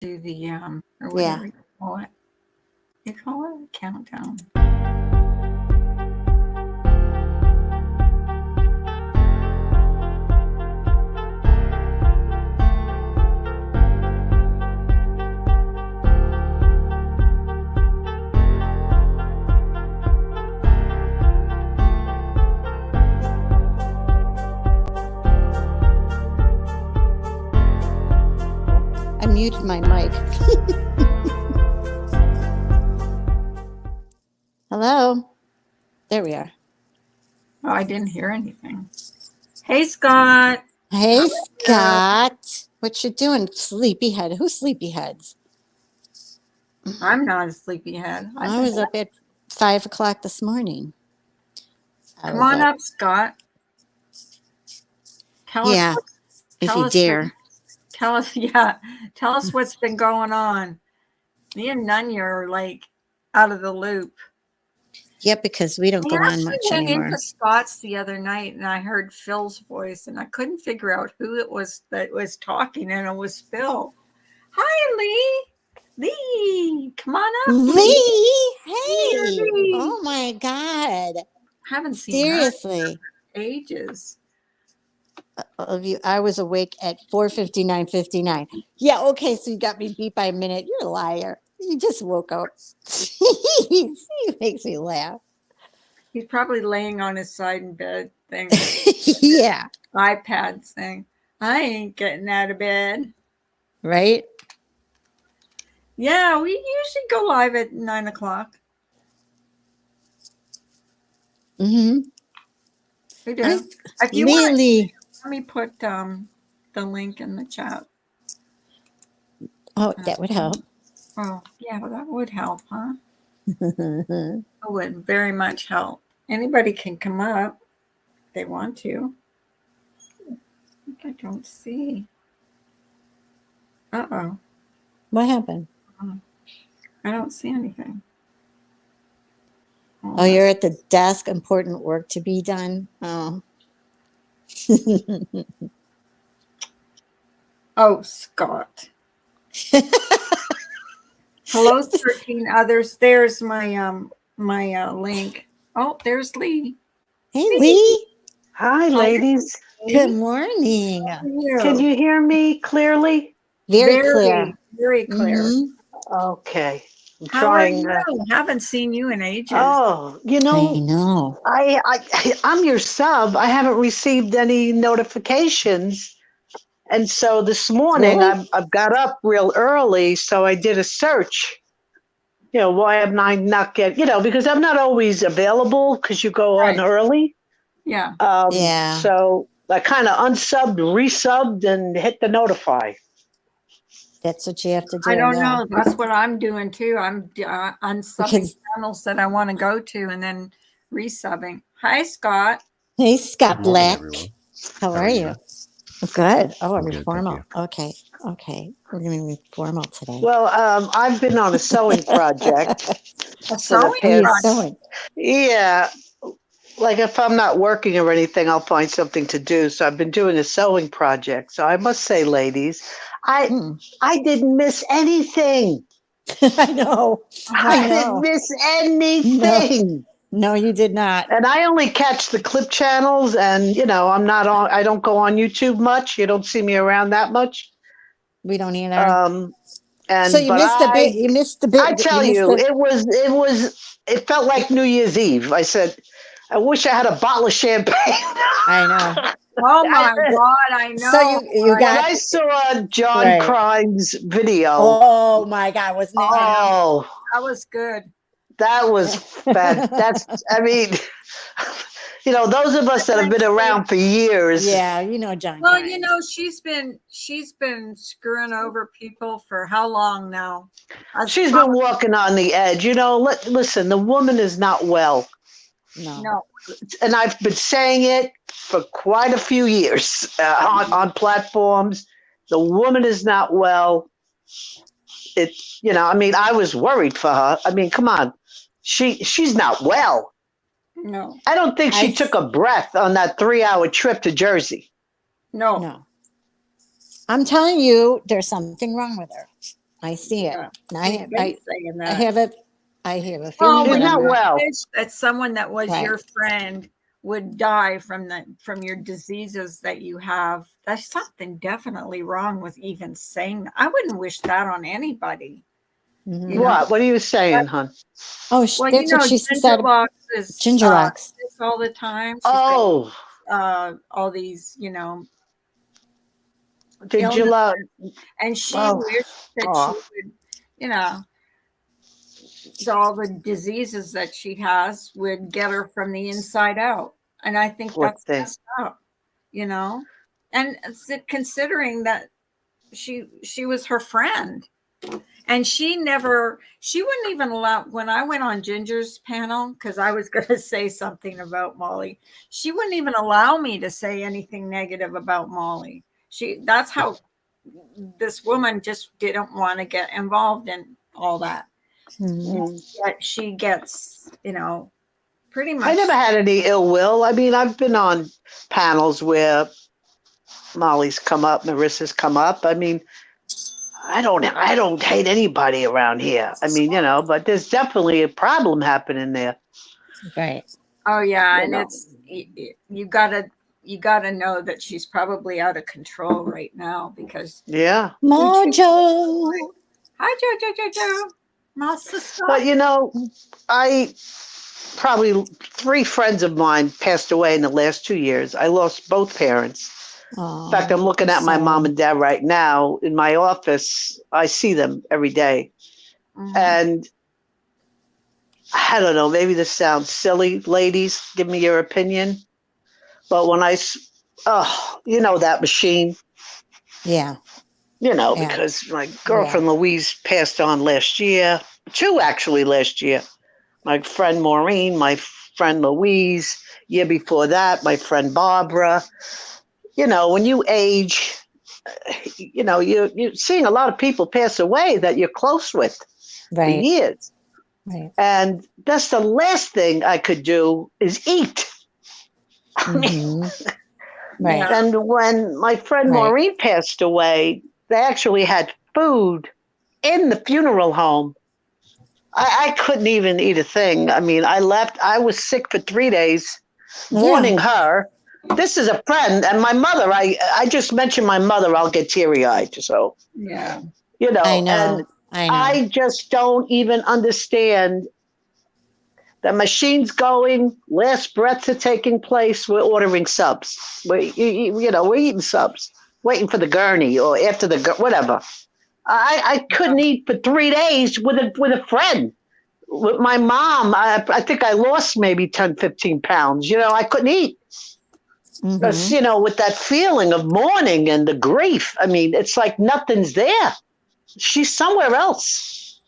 do the or Yeah. whatever you call it. You call it a countdown. I muted my mic. Hello. There we are. Oh, I didn't hear anything. Hey, Scott. Hey, Scott. What you doing, sleepyhead? Who's sleepyheads? I'm not a sleepyhead. I was up at 5 o'clock this morning. Come on up, Scott. Tell Yeah, us. if you dare. Tell us what's been going on. Me and Nunya are like out of the loop. Yeah, because we don't go on much I went anymore. into Scott's the other night and I heard Phil's voice and I couldn't figure out who it was that was talking, and it was Phil. Hi, Lee. Lee, come on up. Lee, hey. Lee. Oh my God. Haven't seen Seriously. her in ages. Of you, I was awake at 4:59:59. Yeah, okay, so you got me beat by a minute. You're a liar. You just woke up. He makes me laugh. He's probably laying on his side in bed thing. Yeah. iPad thing. I ain't getting out of bed. Right? Yeah, we usually go live at 9 o'clock. Mm-hmm. We do. If you really? Let me put the link in the chat. Oh, that would help. Oh, yeah, well, that would help, huh? It would very much help. Anybody can come up if they want to. I don't see. Uh-oh. What happened? I don't see anything. Oh, you're at the desk. Important work to be done. Oh. Oh, Scott. Hello, 13 others. There's my link. Oh, there's Lee. Hey, Lee. Hi, ladies. Good morning. Can you hear me clearly? Very clear. Very clear. Mm-hmm. Okay. How are you? Haven't seen you in ages. Oh, I know. I'm your sub. I haven't received any notifications. And so this morning I've got up real early, so I did a search. You know, why am I not because I'm not always available because you go on early. Yeah. So I kind of unsubbed, resubbed, and hit the notify. That's what you have to do. I don't know. That's what I'm doing too. I'm unsubbing channels that I want to go to and then resubbing. Hi, Scott. Hey, Scott Black. How are you? you? Good. Oh, are we formal? Okay. We're going to be formal today. Well, I've been on a sewing project. Sewing? Yeah. Like if I'm not working or anything, I'll find something to do. So I've been doing a sewing project. So I must say, ladies, I didn't miss anything. I know. I didn't miss anything. No, you did not. And I only catch the clip channels, and I don't go on YouTube much. You don't see me around that much. We don't either. And so you missed the bit. You missed the bit. I tell you, it felt like New Year's Eve. I said, I wish I had a bottle of champagne. I know. Oh my God, I know. So you got. I saw John Crime's video. Oh my God, wasn't it? Oh, that was good. That was bad. Those of us that have been around for years. Yeah, John. Well, she's been screwing over people for how long now? She's been walking on the edge. Listen, the woman is not well. No. And I've been saying it for quite a few years on platforms. The woman is not well. I was worried for her. I mean, come on. She's not well. No. I don't think she took a breath on that 3-hour trip to Jersey. No. I'm telling you, there's something wrong with her. I see it. Yeah. And I She's have, been I, saying I that. have a, I have a Well, feeling She's that not I'm not. well. wish that someone that was Right. your friend would die from your diseases that you have. There's something definitely wrong with even saying that. I wouldn't wish that on anybody. Mhm. You know? What are you saying, hon? Oh, Well, that's what she Ginger said. Locks is Ginger Locks. this all the time. She's Oh, got all these, did you illness, love? and she Oh, wished that she would, you know, all the diseases that she has would get her from the inside out. And I think poor that's thing. messed up, And considering that she was her friend, and she wouldn't even allow, when I went on Ginger's panel, because I was going to say something about Molly, she wouldn't even allow me to say anything negative about Molly. That's how this woman just didn't want to get involved in all that. Mhm. Yet she gets, pretty much. I never had any ill will. I mean, I've been on panels where Molly's come up, Marissa's come up. I mean, I don't hate anybody around here. I mean, but there's definitely a problem happening there. Right. Oh yeah, You and know. it's you gotta know that she's probably out of control right now because Yeah. Mojo. hi Joe, my sister. But I probably 3 friends of mine passed away in the last 2 years. I lost both parents. In fact, I'm looking at my mom and dad right now in my office. I see them every day. Mhm. And I don't know, maybe this sounds silly, ladies, give me your opinion. But when that machine, Yeah. because my girlfriend Louise passed on last year, 2 actually last year. My friend Maureen, my friend Louise, year before that, my friend Barbara. When you age, you're seeing a lot of people pass away that you're close with for Right. years. Right. And that's the last thing I could do is eat. Mhm. Right. Yeah. And when my friend Right. Maureen passed away, they actually had food in the funeral home. I couldn't even eat a thing. I mean, I left. I was sick for 3 days, warning her. This is a friend. And my mother, I just mentioned my mother, I'll get teary-eyed. So, Yeah. I know. and I just don't even understand. The machine's going, last breaths are taking place. We're ordering subs. We're eating subs, waiting for the gurney or after whatever. I couldn't eat for 3 days with a friend. With my mom, I think I lost maybe 10, 15 pounds. I couldn't eat. Because, with that feeling of mourning and the grief, I mean, it's like nothing's there. She's somewhere else.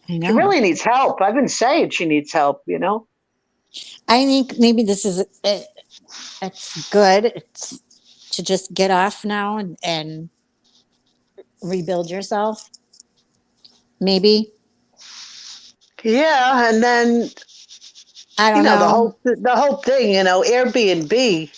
I know. She really needs help. I've been saying she needs help, I think maybe this is it's good. It's to just get off now and rebuild yourself. Maybe. Yeah, and then I don't know. the whole thing, Airbnb.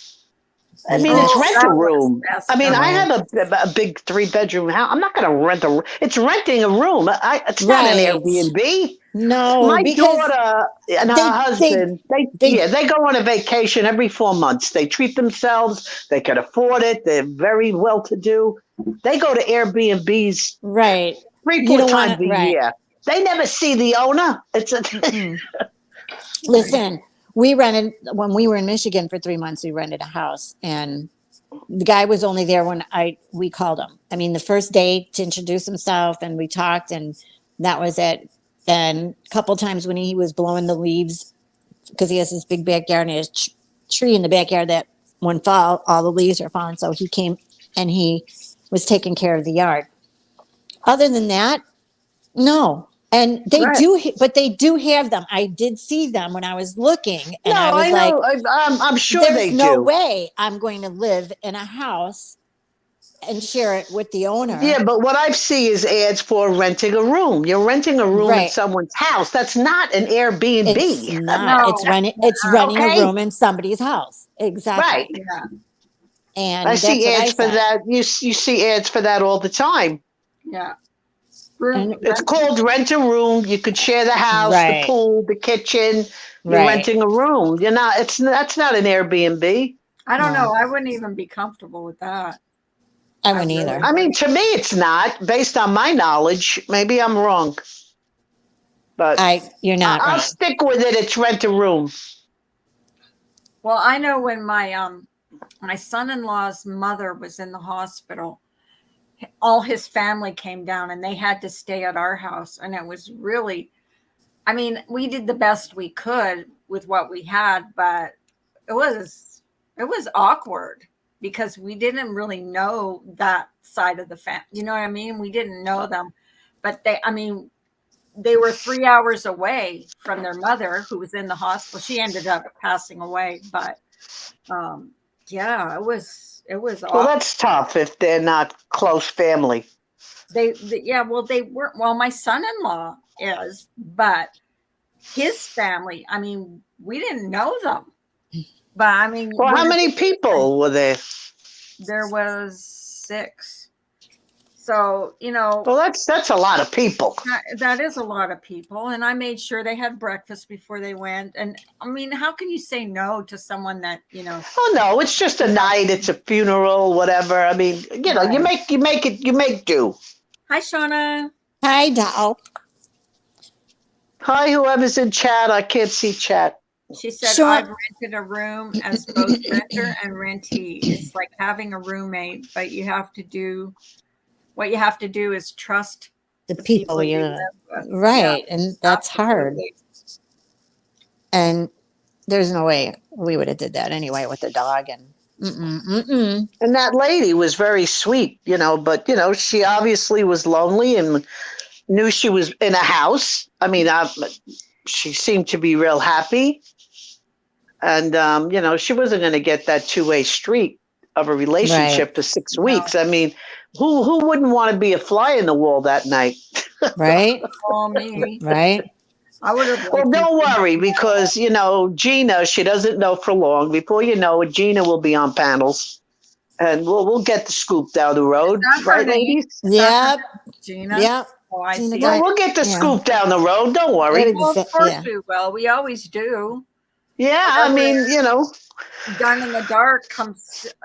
I mean, Yeah. it's Oh, rent that a was room. messed I mean, up. I have a big 3-bedroom house. I'm not going to rent it's renting a room. It's not an Right. Airbnb. No, My because daughter and her husband, they go on a vacation every 4 months. They treat themselves. They can afford it. They're very well to do. They go to Airbnbs right. 3-4 times a right. year. They never see the owner. It's Listen, we rented when we were in Michigan for 3 months. We rented a house, and the guy was only there when we called him. I mean, the first day to introduce himself, and we talked, and that was it. And a couple times when he was blowing the leaves, because he has this big backyard and he has tree in the backyard that when fall, all the leaves are falling. So he came and he was taking care of the yard. Other than that, no. And they Right. do, but they do have them. I did see them when I was looking, and No, I was I like, know. I'm sure "There's they no do. way I'm going to live in a house and share it with the owner." Yeah, but what I see is ads for renting a room. You're renting a room in Right. someone's house. That's not an Airbnb. It's not. No. It's renting. It's renting Okay. a room in somebody's house. Exactly. Right. Yeah. And I that's see what I ads for said. that. You see ads for that all the time. Yeah. Room, It's called rent a room. You could share the house, the Right. pool, the kitchen. You're Right. renting a room. You're not. That's not an Airbnb. I don't No. know. I wouldn't even be comfortable with that. I wouldn't really either. I mean, to me, it's not. Based on my knowledge, maybe I'm wrong, but You're not I'll wrong. stick with it. It's rent a room. Well, I know when my son-in-law's mother was in the hospital, all his family came down and they had to stay at our house, and it was really, I mean, we did the best we could with what we had, but it was awkward because we didn't really know that side of the family. You know what I mean? We didn't know them, but they were 3 hours away from their mother who was in the hospital. She ended up passing away, but yeah, it was Well, awkward. that's tough if they're not close family. They weren't. Well, my son-in-law is, but his family, I mean, we didn't know them, but I mean, Well, how many people were there? there was 6. So, Well, that's a lot of people. that is a lot of people. And I made sure they had breakfast before they went. And I mean, how can you say no to someone that, Oh no, it's just a night. It's a funeral, whatever. I mean, you make do. Hi, Shauna. Hi, doll. Hi, whoever's in chat. I can't see chat. She said, Sure. I've rented a room as both renter and rentee. It's like having a roommate, but what you have to do is trust The people you live with. right, and that's hard. Absolutely. And there's no way we would have did that anyway with the dog. And And that lady was very sweet, but she obviously was lonely and knew she was in a house. I mean, she seemed to be real happy. And, she wasn't going to get that two-way street of a relationship for 6 weeks. I mean, who wouldn't want to be a fly in the wall that night? right, Oh, me. right. I would have. Well, don't worry because, Gina, she doesn't know for long. Before you know it, Gina will be on panels. And we'll get the scoop down the road. That's her Right, name. ladies? Yep, Gina. yep. Oh, I Gina see. got- We'll get the Yeah. scoop down the road. Don't worry. Well, of course Yeah. we will. We always do. Yeah, I mean, Done in the dark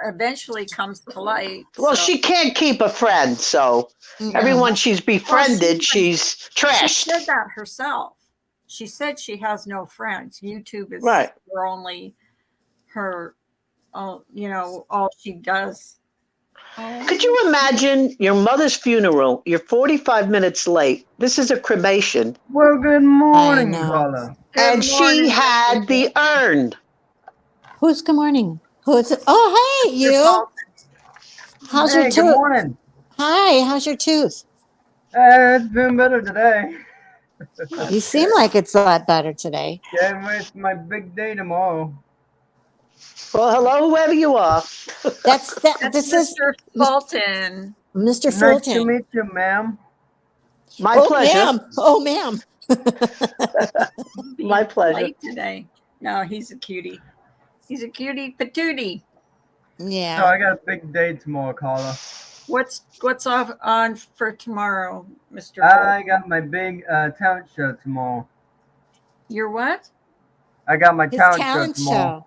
eventually comes to light. well, so. she can't keep a friend. So everyone she's befriended, she's She trashed. said that herself. She said she has no friends. YouTube is Right. her, all she does. Could you imagine your mother's funeral? You're 45 minutes late. This is a cremation. Well, good morning, know. Paula. And she had the urn. Who's good morning? Who's oh hey you? How's Hey, your good tooth? morning. Hi, how's your tooth? It's been better today. You seem like it's a lot better today. Can't wait for my big day tomorrow. Well, hello, whoever you are. That's this is Mr. Fulton. Mr. Nice to Fulton. meet you, ma'am. My Oh pleasure. ma'am. Oh ma'am. My pleasure. Late today. No, he's a cutie. He's a cutie patootie. So Yeah. I got a big day tomorrow, Carla. What's on for tomorrow, Mr. I Fulton? got my big talent show tomorrow. Your what? I got my His talent, talent show tomorrow. show.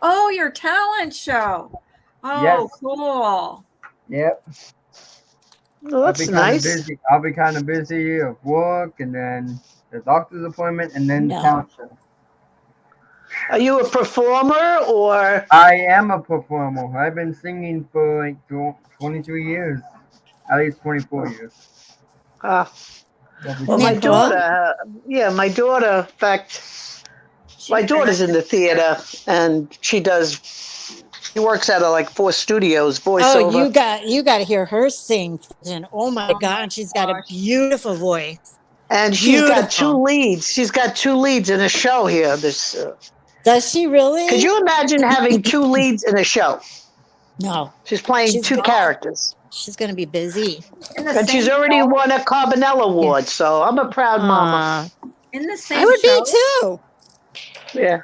Oh, your talent show. Oh, Yes. cool. Yep. Well, that's I'll be kinda nice. busy. I'll be kind of busy at work, and then the doctor's appointment, and then No. the talent show. Are you a performer or? I am a performer. I've been singing for like 23 years, at least 24 years. Well, Isn't my that cool? daughter, my daughter, in fact, my daughter's in the theater and she works out of like 4 studios, Oh, voiceover. you got to hear her sing. And oh my Oh God, my she's got a gosh. beautiful voice. And she's got beautiful. 2 leads. She's got 2 leads in a show here. Does she really? Could you imagine having 2 leads in a show? No, She's playing She's 2 not. characters. she's going to be busy. In the And she's same already show? won a Carbonell Award, so I'm a proud mama. In the same I would show? be too. Yeah.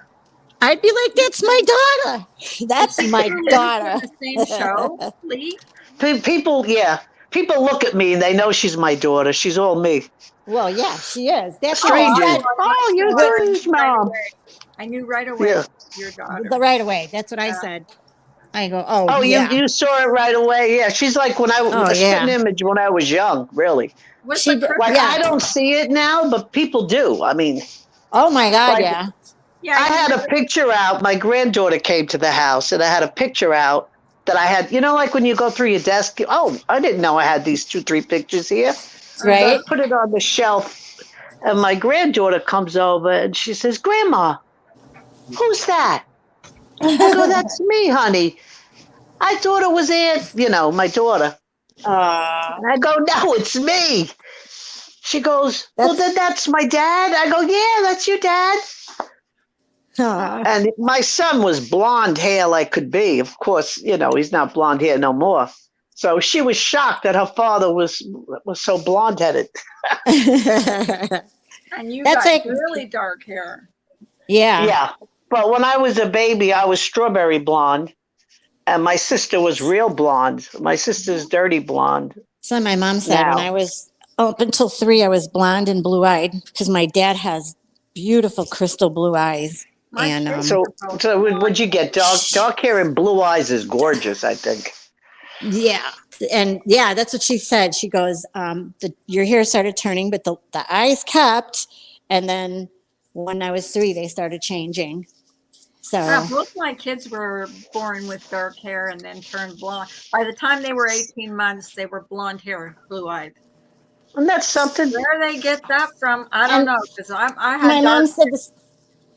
I'd be like, that's my daughter. That's my daughter. In the same show, Lee? people look at me and they know she's my daughter. She's all me. Well, yeah, she is. That's what I Strangers. said Oh, you're Right huge, mom. away. I knew right away Yeah. your daughter. right away. That's what I Yeah. said. I go, oh, Oh, yeah. you saw it right away. Yeah, she's like when Oh, a spitting yeah. image when I was young, really. What's She the d- Christmas- Like Yeah. I don't see it now, but people do. I mean, Oh my God, Like- yeah. Yeah, I had a picture out. My granddaughter came to the house, and I had a picture out that I had. You know, like when you go through your desk. Oh, I didn't know I had these 2-3 pictures here. So Right? I put it on the shelf, and my granddaughter comes over and she says, "Grandma, who's that?" I go, "That's me, honey. I thought it was Aunt, my daughter." And I go, "No, it's me." She goes, "Well, then that's my dad." I go, "Yeah, that's your dad." And my son was blonde hair like could be. Of course, he's not blonde hair no more. So she was shocked that her father was so blonde headed. and you That's got like- really dark hair. yeah. Yeah. But when I was a baby, I was strawberry blonde. And my sister was real blonde. My sister's dirty blonde. So my mom said when Now. I was up until 3, I was blonde and blue eyed because my dad has beautiful crystal blue eyes. My And, kids So, are both so blonde. would you get dark hair and blue eyes is gorgeous, I think. Yeah. And yeah, that's what she said. She goes, your hair started turning, but the eyes kept. And then when I was 3, they started changing. So Yeah, both my kids were born with dark hair and then turned blonde. By the time they were 18 months, they were blonde hair, blue eyed. And that's something. Where they get that from, I don't And know. Because I my had mom dark, said this,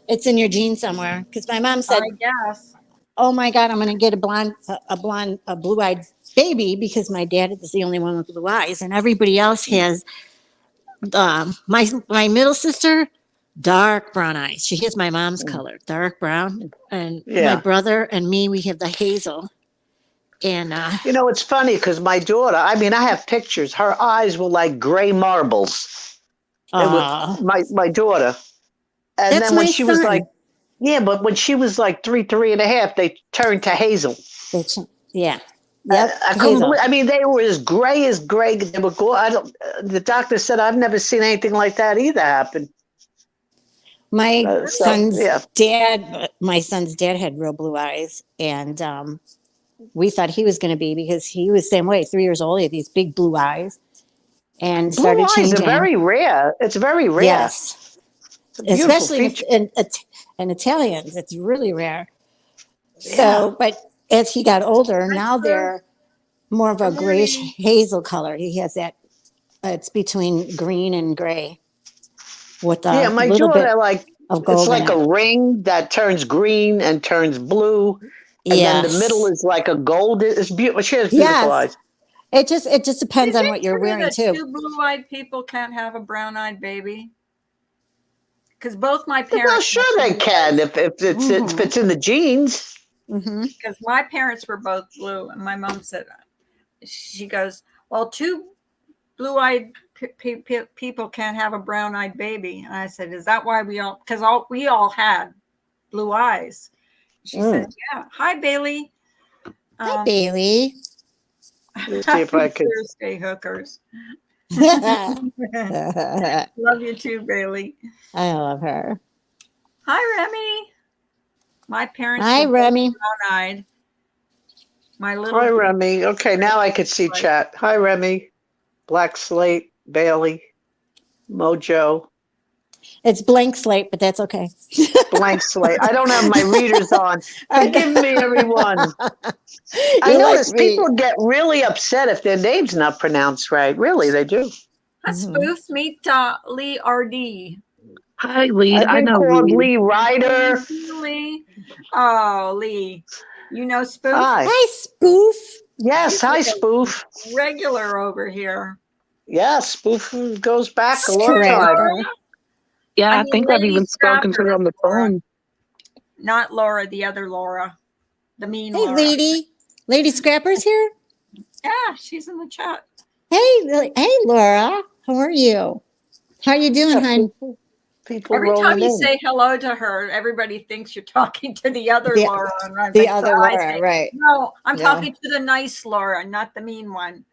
it's in your genes somewhere. Because my mom said, I guess. oh my God, I'm going to get a blue eyed baby because my dad is the only one with blue eyes. And everybody else has, my middle sister, dark brown eyes. She has my mom's color, dark brown. And my Yeah. brother and me, we have the hazel. And It's funny because my daughter, I have pictures. Her eyes were like gray marbles. They were, aw, my daughter. And That's then when my she was son. like, yeah, but when she was like 3.5, they turned to hazel. yeah. Yep. I couldn't hazel. believe, they were as gray. They were the doctor said, I've never seen anything like that either happen. My So, son's yeah. dad had real blue eyes, and we thought he was going to be because he was the same way. 3 years old, he had these big blue eyes, and Blue started eyes changing. are very rare. It's very rare. Yes, It's a beautiful especially feature. in Italians, it's really rare. So, but as he got older, now they're more of a Good grayish morning. hazel color. He has that. It's between green and gray, with a Yeah, my little bit daughter, like, of gold. it's like in it. a ring that turns green and turns blue. And then the Yes. middle is like a gold. It's beautiful. She has beautiful Yes. eyes. It just depends Is on it what you're true wearing that too. 2 blue-eyed people can't have a brown-eyed baby? Because both my Well, parents. sure they can if it's in the genes. Hmm. Because my parents were both blue, and my mom said, she goes, "Well, 2 blue-eyed people can't have a brown-eyed baby." And I said, "Is that why we all? Because we all had blue eyes." She said, "Yeah." Hi, Bailey. Hi, Bailey. Let's see if I happy could. Thursday, hookers. I Love you too, Bailey. love her. Hi, Remy. My parents Hi, were both Remy. brown-eyed. My little Hi, Remy. Okay, now I can see chat. Hi, Remy. Black Slate, Bailey, Mojo, It's blank slate, but that's okay. Blank Slate. I don't have my readers on. Forgive me, everyone. I You like notice me. people get really upset if their name's not pronounced right. Really, they do. Spoof, meet Lee RD. Hi, Lee. I've I been know called Lee. Lee Ryder. Lee. Oh, Lee. You know Spoof? Hi. Hi, Spoof. Yes, hi, Spoof. Regular over here. Yeah, Spoof goes back a long time. Scrapper. Yeah, I I mean, think I've Lady even spoken to Scrapper, her on the Laura. phone. Not Laura, the other Laura. The mean Hey, Laura. lady. Lady Scrapper's here. Yeah, she's in the chat. Hey, Laura. How are you? How you doing, hon? People Every time rolling you in. say hello to her, everybody thinks you're talking to the other The- Laura. And I'm The like, other so I Laura, say, right? No, I'm Yeah. talking to the nice Laura, not the mean one.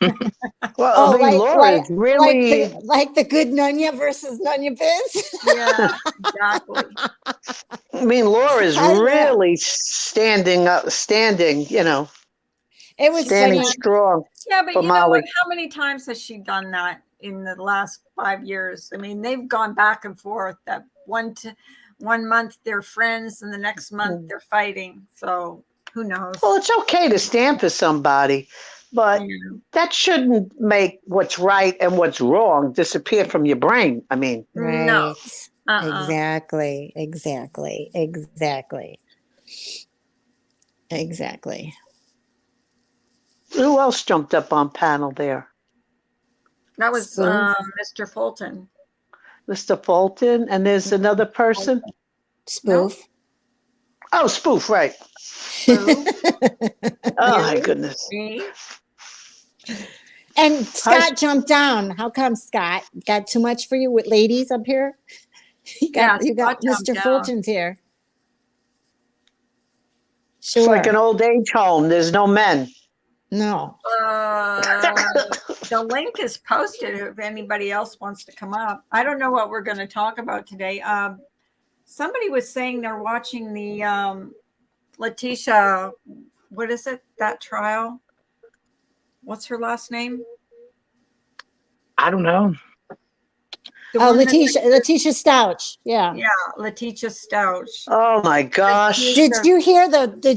Well, Oh, I mean, Laura is really. like the good Nunya versus Nunya Biz. Yeah, exactly. I mean, Laura is I laugh. really standing up, standing. It was Standing funny. strong Yeah, but for you know what? Molly. How many times has she done that in the last 5 years? I mean, they've gone back and forth. That 1 month they're friends, and the next month they're fighting. So who knows? Well, it's okay to stand for somebody, but Yeah. that shouldn't make what's right and what's wrong disappear from your brain. I mean, No. Right. Exactly. Exactly. Exactly. Exactly. who else jumped up on panel there? That was Spoon. Mr. Fulton. Mr. Fulton, and there's another person. Spoof. Oh, Spoof, right. Who? Oh, my You? goodness. Me? And Scott jumped down. How come, Scott? Got too much for you with ladies up here? You got Scott jumped Mr. down. Fulton's here. It's Sure. like an old age home. There's no men. No. The link is posted if anybody else wants to come up. I don't know what we're going to talk about today. Somebody was saying they're watching the Letitia, what is it, that trial? What's her last name? I don't know. The Oh, one that- Letitia Stouch. Yeah. Yeah, Letitia Stouch. Oh my gosh. Did Did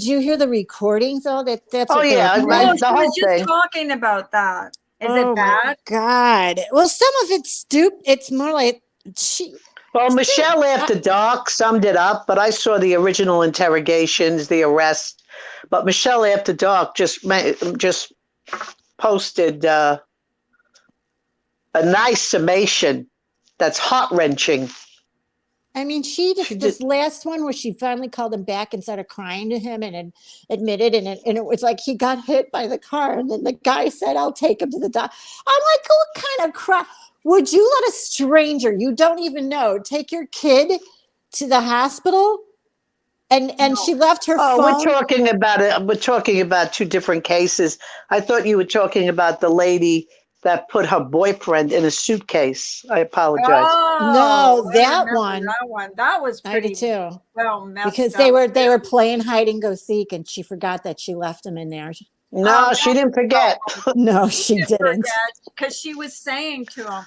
you hear the recordings though? That's Oh, what they yeah, were I- playing? No, the she whole was just thing. talking about that. Is Oh it my bad? God. Well, some of it's stupid. It's more like Well, Michelle After Dark summed it up, but I saw the original interrogations, the arrest. But Michelle After Dark just posted a nice summation that's heart-wrenching. I mean, this last one where she finally called him back and started crying to him and admitted, and it was like he got hit by the car, and then the guy said, "I'll take him to the doctor." I'm like, what kind of crap? Would you let a stranger you don't even know take your kid to the hospital? And she left her Oh, phone. we're talking about two different cases. I thought you were talking about the lady that put her boyfriend in a suitcase. I apologize. Oh, No, I that remember one. That one. That was I did pretty too. well messed Because up. they were playing hide and go seek, and she forgot that she left him in there. No, she didn't forget. No, she didn't. Because she was saying to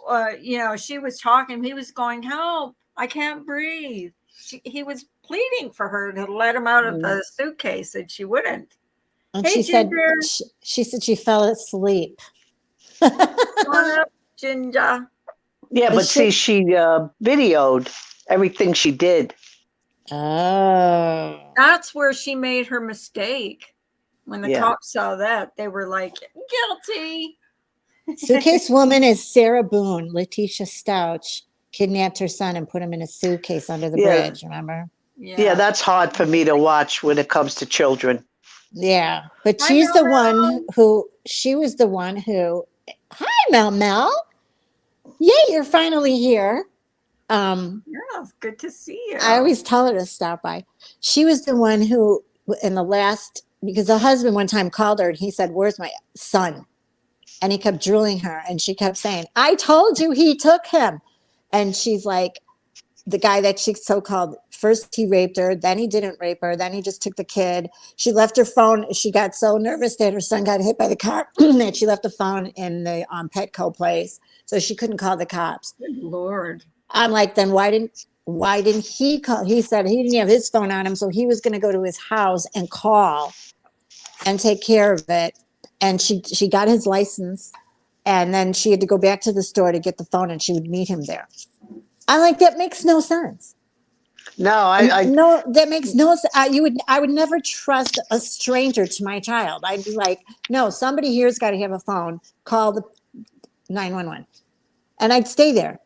him, she was talking. He was going, "Help! I can't breathe." He was pleading for her to let him out of the suitcase, and she wouldn't. And Hey, she said Ginger. she said she fell asleep. Come on up, Ginger. Yeah, but see, she videoed everything she did. Oh. That's where she made her mistake. When the Yeah. cops saw that, they were like, "Guilty." Suitcase woman is Sarah Boone. Letitia Stouch kidnapped her son and put him in a suitcase under the Yeah. bridge, remember? Yeah, that's hard for me to watch when it comes to children. Yeah. But Hi, she was the one who hi Mel. Yay, you're finally here. Yeah, it's good to see you. I always tell her to stop by. She was the one who because the husband one time called her and he said, "Where's my son?" And he kept drilling her and she kept saying, "I told you he took him." And she's like, the guy that she so-called, first he raped her, then he didn't rape her, then he just took the kid. She left her phone. She got so nervous that her son got hit by the car that she left the phone in the Petco place. So she couldn't call the cops. Good Lord. I'm like, then why didn't he call? He said he didn't have his phone on him, so he was going to go to his house and call and take care of it. And she got his license, and then she had to go back to the store to get the phone, and she would meet him there. I'm like, that makes no sense. No, No, that makes no sense. I would never trust a stranger to my child. I'd be like, no, somebody here's got to have a phone. Call the 911, and I'd stay there.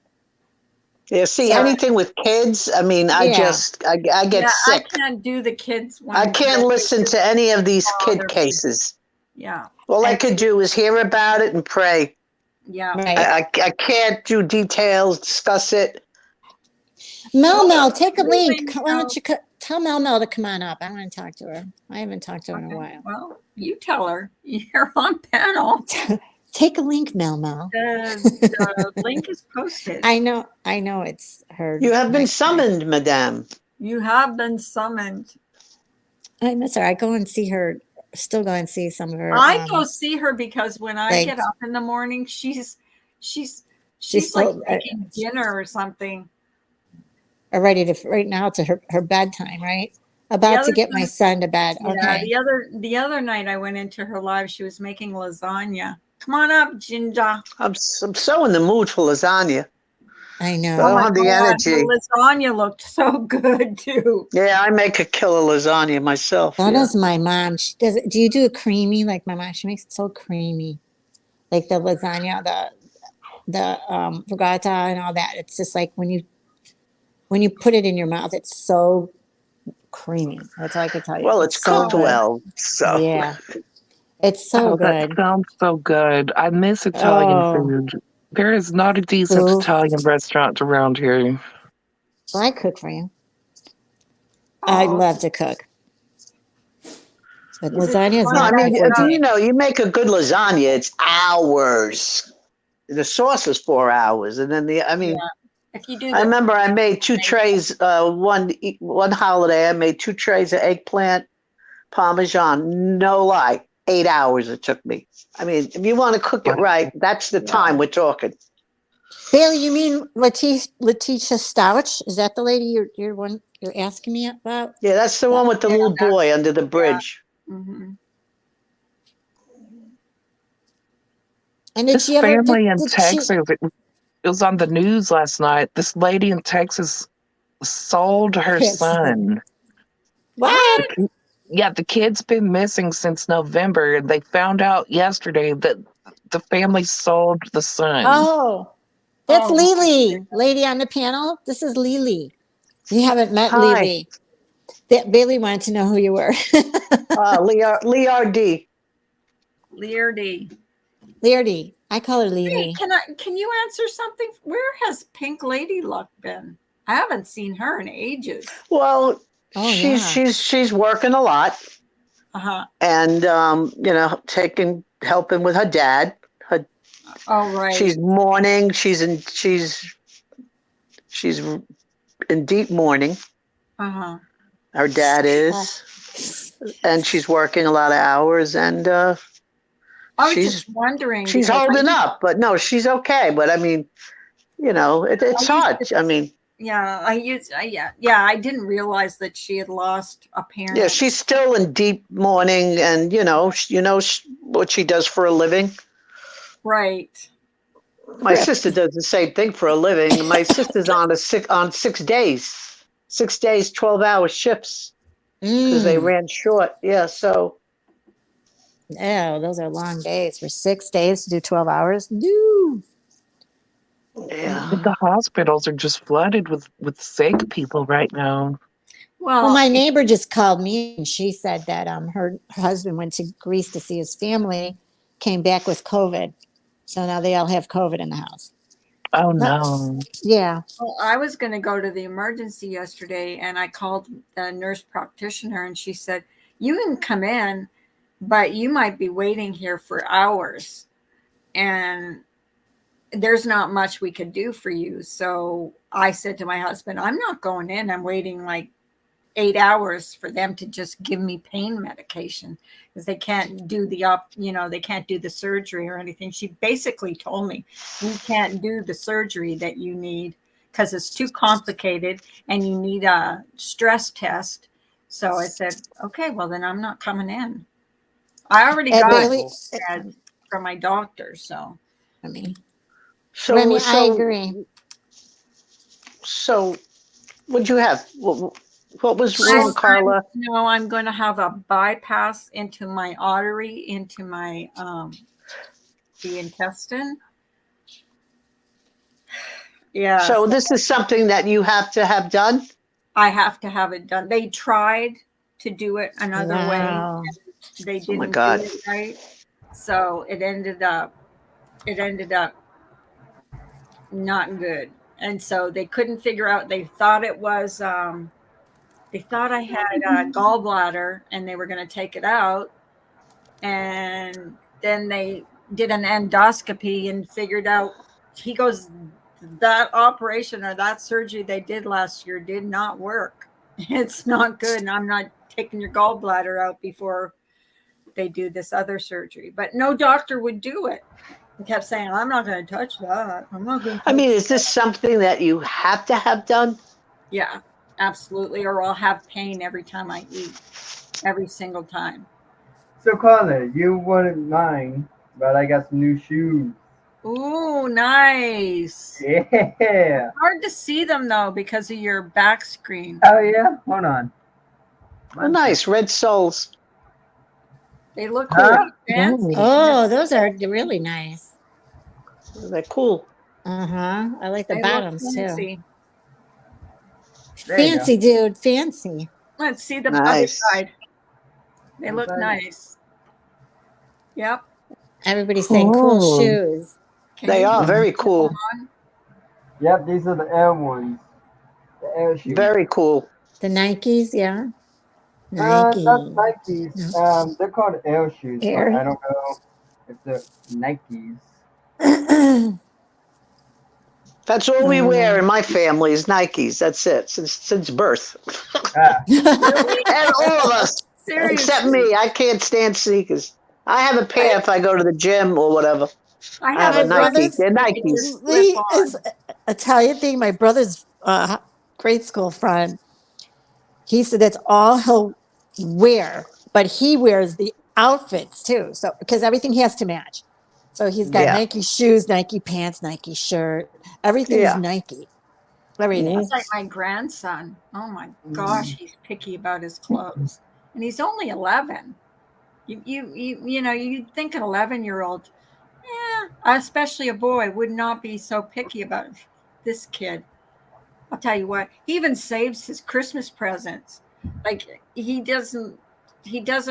Yeah, see, So- anything with kids, I mean, I Yeah. get sick. I can't do the kids one. I can't listen to any of these kid cases. Yeah. All I could do is hear about it and pray. Yeah. Right. I can't do details, discuss it. Mel, take a Really, link. Why don't you tell Mel Mel to come on up. I want to talk to her. I haven't talked to her in a Okay, while. well, you tell her you're on panel. Take a link, Mel Mel. The link is posted. I know it's her. You have been next time. summoned, madame. You have been summoned. I miss her. I go and see her. Still go and see some of her. I go see her because when I like- get up in the morning, she's She's like still- making dinner or something. are ready to. Right now, it's her bedtime. Right, about to other get my time- son to bed. Yeah, Okay. the other night I went into her live. She was making lasagna. Come on up, Ginger. I'm so in the mood for lasagna. I I know. don't have the energy. The lasagna looked so good too. Yeah, I make a killer lasagna myself. So yeah. does my mom. She does. Do you do it creamy like my mom? She makes it so creamy, like the lasagna, the regatta and all that. It's just like when you put it in your mouth, it's so creamy. That's all I can tell you. Well, it's so cooked good. well. So Yeah, it's so Oh, that good. sounds so good. I miss Italian Oh. food. There is not a decent Oof. Italian restaurant around here. Well, I cook for you. I Oh, love to cook. But Is it lasagna is fun? no, not I my mean, forte. you make a good lasagna. It's hours. The sauce is 4 hours, and then if you do I the remember I made 2 trays. One holiday, I made 2 trays of eggplant parmesan. No lie, 8 hours it took me. I mean, if you want to cook it right, that's the time we're talking. Bailey, you mean Letitia Stouch? Is that the lady you're asking me about? Yeah, that's the one with the little boy under the bridge. Mhm. And did This she ever? family in did she- Texas, it was on the news last night. This lady in Texas sold her Yes. son. What? Yeah, the kid's been missing since November, and they found out yesterday that the family sold the son. Oh, that's Oh, Lily, lady on the panel. This is Lily. You haven't met Hi. Lily. Bailey wanted to know who you were. Leardy. Leardy. Leardy. I call her Hey, Lily. can you answer something? Where has Pink Lady Luck been? I haven't seen her in ages. Well, Oh, she's working a lot, Uh-huh. and helping with her dad. Oh, right. She's mourning. She's in deep mourning. Uh-huh. Her dad is, and she's working a lot of hours, and I was she's just wondering. she's because holding up. But no, she's okay. But I mean, it's used hard. to- I mean, Yeah, I didn't realize that she had lost a parent. yeah, she's still in deep mourning, and what she does for a living. Right. My sister does the same thing for a living. My sister's on 6 days, 6 days, 12-hour shifts because they ran short. Yeah, so Oh, those are long days. For 6 days to do 12 hours? No. yeah. The hospitals are just flooded with sick people right now. Well, my neighbor just called me and she said that her husband went to Greece to see his family, came back with COVID. So now they all have COVID in the house. Oh no. Yeah. Well, I was going to go to the emergency yesterday and I called the nurse practitioner and she said, you can come in, but you might be waiting here for hours. And there's not much we could do for you. So I said to my husband, I'm not going in. I'm waiting like 8 hours for them to just give me pain medication because they can't do they can't do the surgery or anything. She basically told me, we can't do the surgery that you need because it's too complicated and you need a stress test. So I said, okay, well then I'm not coming in. I already got Bailey, it from my doctor. So I mean, So, Remy, so, I agree. So, what'd you have? What was wrong, Carla? No, I'm going to have a bypass into my artery, into my the intestine. Yeah. So this is something that you have to have done? I have to have it done. They tried to do it another Wow. way. They Oh my didn't God. do it right. So it ended up not good. And so they couldn't figure out, they thought it was They thought I had a gallbladder and they were going to take it out. And then they did an endoscopy and figured out, he goes, that operation or that surgery they did last year did not work. It's not good. And I'm not taking your gallbladder out before they do this other surgery. But no doctor would do it. He kept saying, I'm not going to touch that. I'm not going to touch I mean, is this something that you have to have done? Yeah, absolutely. Or I'll have pain every time I eat, every single time. So Carla, you wouldn't mind, but I got some new shoes. Ooh, nice. Yeah. Hard to see them though because of your back screen. Oh yeah. Hold on. Oh, nice. Red soles. They look Huh? fancy. Oh, those are really nice. They're cool. Uh-huh. I like the They look bottoms too. fancy. There you go. Fancy, dude. Fancy. Let's see the Nice. other side. They look Okay. nice. Yep. Everybody's saying cool Cool. shoes. Can They you are put very them cool. on? Yep, these are the Air ones. The Air shoes. Very cool. The Nikes, yeah. Not Nike. Nikes. They're called Air shoes, Air. but I don't know if they're Nikes. That's all we wear in my family is Nikes. That's it since birth. Ah, And all of us, Seriously. except me. I can't stand sneakers. I have a pair if I go to the gym or whatever. I have My a Nike. brother's- They're They Nikes. just slip on. It's Italian thing. My brother's grade school friend, he said that's all he'll wear, but he wears the outfits too. So because everything has to match. So he's got Yeah. Nike shoes, Nike pants, Nike shirt. Everything's Yeah. Nike. Everything. That's like my grandson. Oh my gosh, he's picky about his clothes, and he's only 11. You know, you think an 11-year-old, especially a boy, would not be so picky about this kid. I'll tell you what, he even saves his Christmas presents. Like he doesn't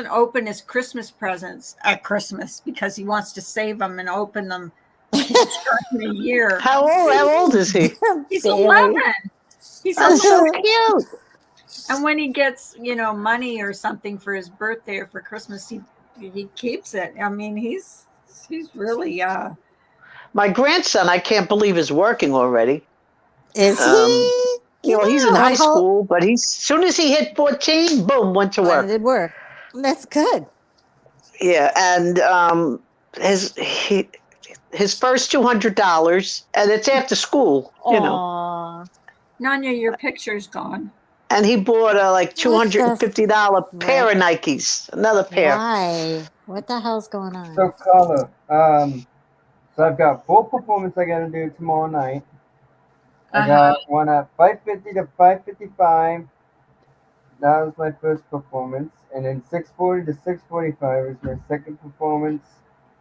open his Christmas presents at Christmas because he wants to save them and open them in a year. How old is he? He's Bailey. 11. He's That's so 11. cute. And when he gets, money or something for his birthday or for Christmas, he keeps it. I mean, he's really My grandson, I can't believe is working already. Is he? He's in Yeah, high how- school, but as soon as he hit 14, boom, went to work. It work. That's good. Yeah, and his first $200, and it's after school, Aw. Nanya, your picture's gone. And he bought a $250 pair of Nikes, another pair. Why? What the hell's going on? so Carla, so I've got 4 performances I gotta do tomorrow night. I got one at 5:50 to 5:55. That was my first performance, and then 6:40 to 6:45 is my second performance.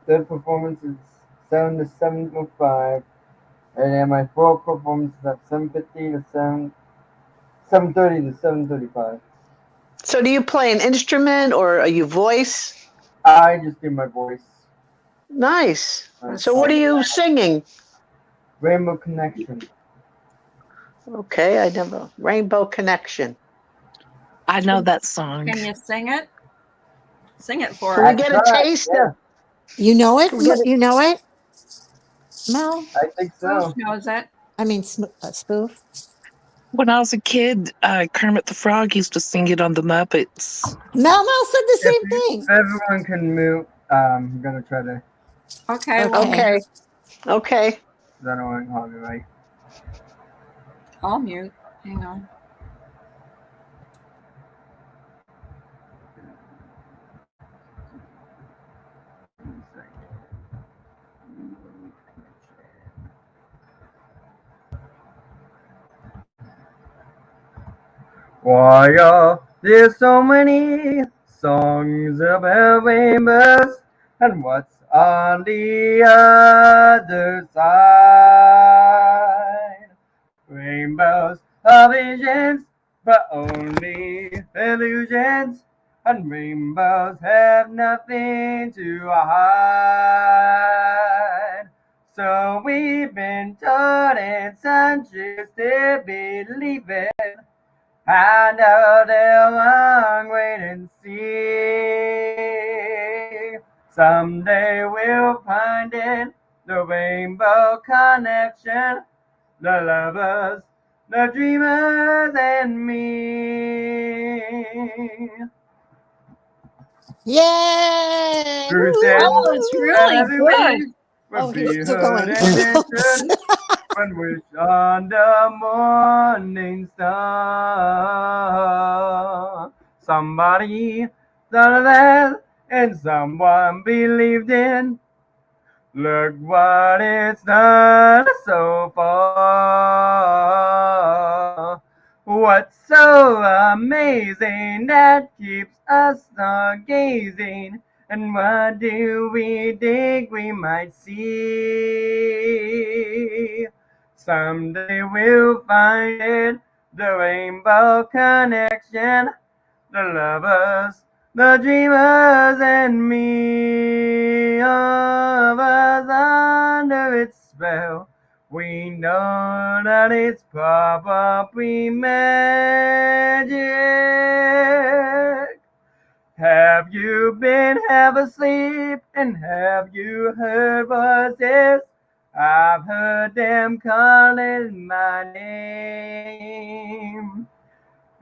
Third performance is 7 to 7:05, and then my fourth performance is at 7:50 to 7:30 to 7:35. So do you play an instrument or are you voice? I just do my voice. Nice. So what are you singing? Rainbow Connection. Okay, I never. Rainbow Connection. I know that song. Can you sing it? Sing it for Can we us. get a taste? Yeah, You know it? Get it. You know it? Mel? I think so. Who knows it? I mean, spoof. When I was a kid, Kermit the Frog used to sing it on the Muppets. Mel said the same thing. If everyone can mute, I'm gonna try to. Okay. Okay. Well, Okay. I don't want to copyright. I'll mute. Hang on. Why are there so many songs about rainbows? And what's on the other side? Rainbows are visions, but only illusions. And rainbows have nothing to hide. So we've been taught in centuries to believe it. I know they'll long wait and see. Someday we'll find it, the rainbow connection, the lovers, the dreamers, and me. Yay! Who Woo! said Oh, it's really every good. wish Oh, would be he's still heard going. and answered? One wish on the morning star. Somebody thought of that, and someone believed in. Look what it's done so far. What's so amazing that keeps us stargazing? And what do we think we might see? Someday we'll find it, the rainbow connection, the lovers, the dreamers, and me. All of us under its spell. We know that it's probably magic. Have you been half asleep, and have you heard voices? I've heard them calling my name.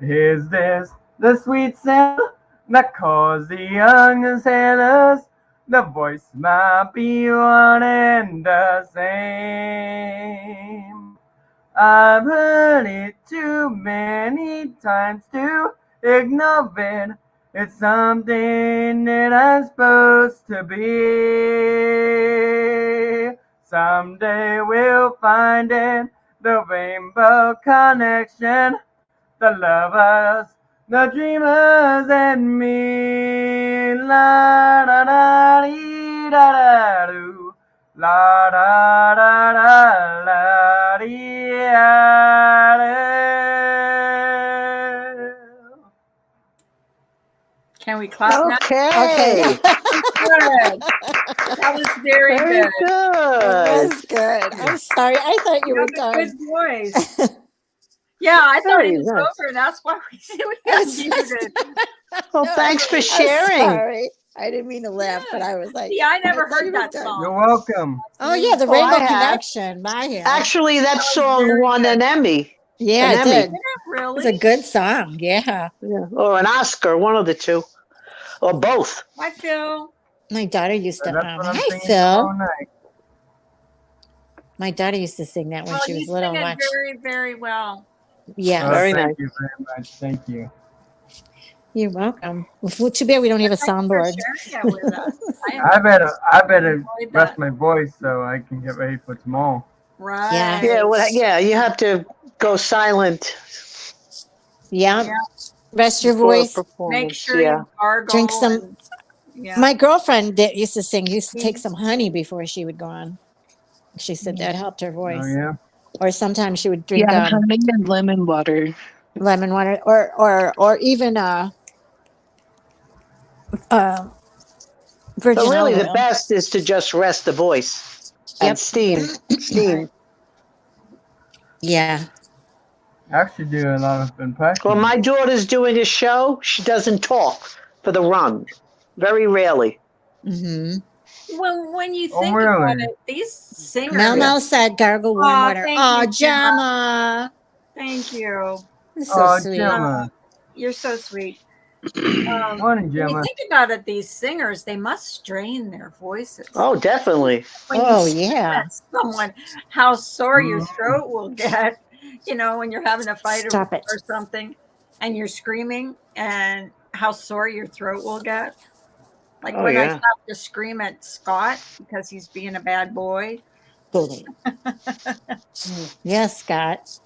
Is this the sweet sound that calls the young sailors? The voice might be one and the same. I've heard it too many times to ignore it. It's something that I'm supposed to be. Someday we'll find it, the rainbow connection, the lovers, the dreamers, and me. La da da dee da da do. La da da da la dee da do. Can we clap now? Okay. Good. That was very Very good. It good. was good. I'm sorry. I thought you You were have a done. good voice. Yeah, I thought Very it was nice. over. That's why we got muted. Well, No, thanks for I'm sharing. sorry. I didn't mean to laugh, but I was like, See, I never she heard was that done. song. You're welcome. Oh yeah, the Oh, I Rainbow have. Connection. I have. Actually, that was song very won good. an Emmy. Yeah, an it Emmy. did. Isn't it It really? was a good song. Yeah. Yeah. Or an Oscar, one of the two. Or both. Hi, Phil. My daughter used So to. that's what I'm Hi, singing Phil. tomorrow night. My daughter used to sing that when Well, she you was little. sing it Much. very, very well. Yeah. Oh, Very thank nice. you very much. Thank you. You're welcome. Well, too bad we don't have a Thank you for soundboard. sharing it with us. I better enjoyed rest that. my voice so I can get ready for tomorrow. Right. Yeah, well, yeah, you have to go silent Yeah. Yeah. Rest your before a voice. Make performance. sure Yeah. you gargle. Drink some. And, yeah. My girlfriend that used to sing used to take Tea. some honey before she would go on. She said that helped her Oh voice. yeah. Or sometimes she would drink Yeah, honey and lemon water. lemon water, or even But virgin really, olive the oil. best is to just rest the voice and Yep. steam. Steam. Yeah. I actually do a lot of impressions. Well, my daughter's doing a show. She doesn't talk for the run. Very rarely. Mm-hmm. Well, when you Oh, think really? about it, these singers. Mel Mel said gargle warm Aw, water. thank Oh, you, Gemma. Gemma. Thank you. That's so Oh, sweet. Gemma. You're so sweet. Morning, When you Gemma. think about it, these singers, they must strain their voices. Oh, definitely. When you Oh, sing yeah. at someone, how sore your Mhm. throat will get, when you're having a fight Stop or, it. or something and you're screaming, and how sore your throat will get. Like Oh, when I yeah. have to scream at Scott because he's being a bad boy. Bully. Yes, Scott.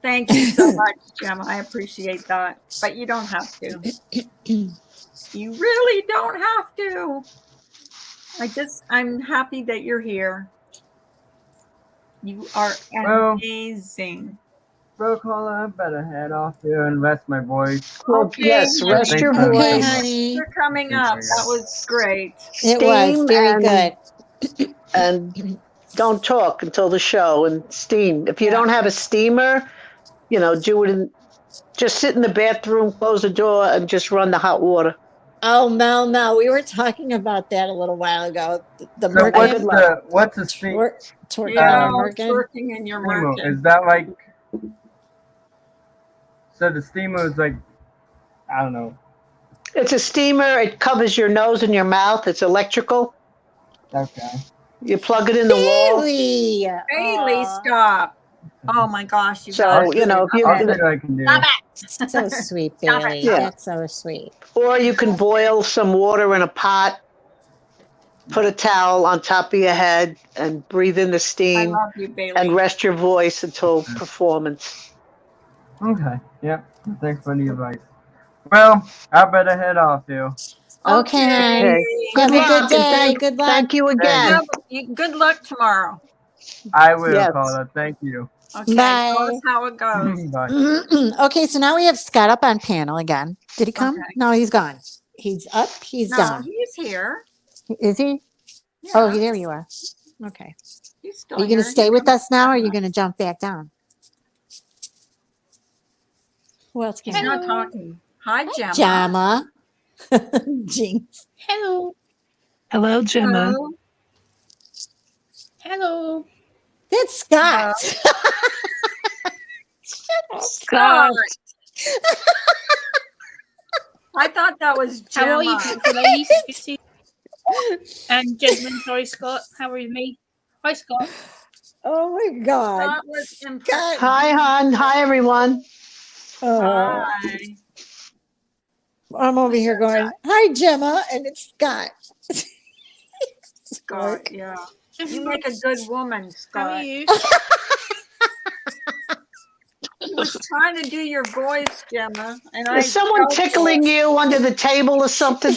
Thank you so much, Gemma. I appreciate that. But you don't have to. You really don't have to. I'm happy that you're here. You are Well- amazing. Bro, Carla, I better head off here and rest my voice. Well, Okay, yes, honey. rest your Thank you. Okay, voice. honey. For coming up. That was great. It was Steam very and- good. And don't talk until the show and steam. If you Yeah. don't have a steamer, do it Just sit in the bathroom, close the door, and just run the hot water. Oh, no. We were talking about that a little while ago. The So Okay, merkin, good luck. what's a steam? twerking Yeah, in the merkin. twerking in your Steamo? merkin. Is that like? So the steamo is like, I don't know. It's a steamer. It covers your nose and your mouth. It's electrical. Okay. You plug it in the wall. Bailey. Bailey, stop. Oh my gosh, you So, guys. you know, if you, I'll see what I can do. Stop it. So sweet, Stop it. Bailey. Yeah. That's so sweet. or you can boil some water in a pot, put a towel on top of your head, and breathe in the I steam love you, Bailey. and rest your voice until performance. Okay. Yep. Thanks for the advice. Well, I better head off, too. Okay. Okay. Have Good a good luck, and day. Good luck. Thank you again. Good luck tomorrow. I will, Yes. Carla. Thank you. Okay. Bye. Tell us how it goes. Bye. Okay, so now we have Scott up on panel again. Did he come? Okay. No, he's gone. He's up, he's No, down. he's here. Is he? Yeah, Oh, there you are. Okay. he's still Are you going here. to stay with us now or are you going to jump back down? Who else He's can not talking. Hi, Gemma. Jama. Jinx. Hello. Hello, Gemma. Hello. Hello. That's Scott. Scott. I thought that was Gemma. How are you, beautiful ladies? Good to see you. And gentlemen, sorry, Scott. How are you, me? Hi, Scott. Oh my God. Scott was in Scott. Hi, hon. Hi, everyone. Oh, Hi. I'm over here going, hi, Gemma. And it's Scott. Scott, yeah. You make a good woman, How are Scott. you? I was trying to do your voice, Gemma, and I Is someone fell for tickling it. you under the table or something?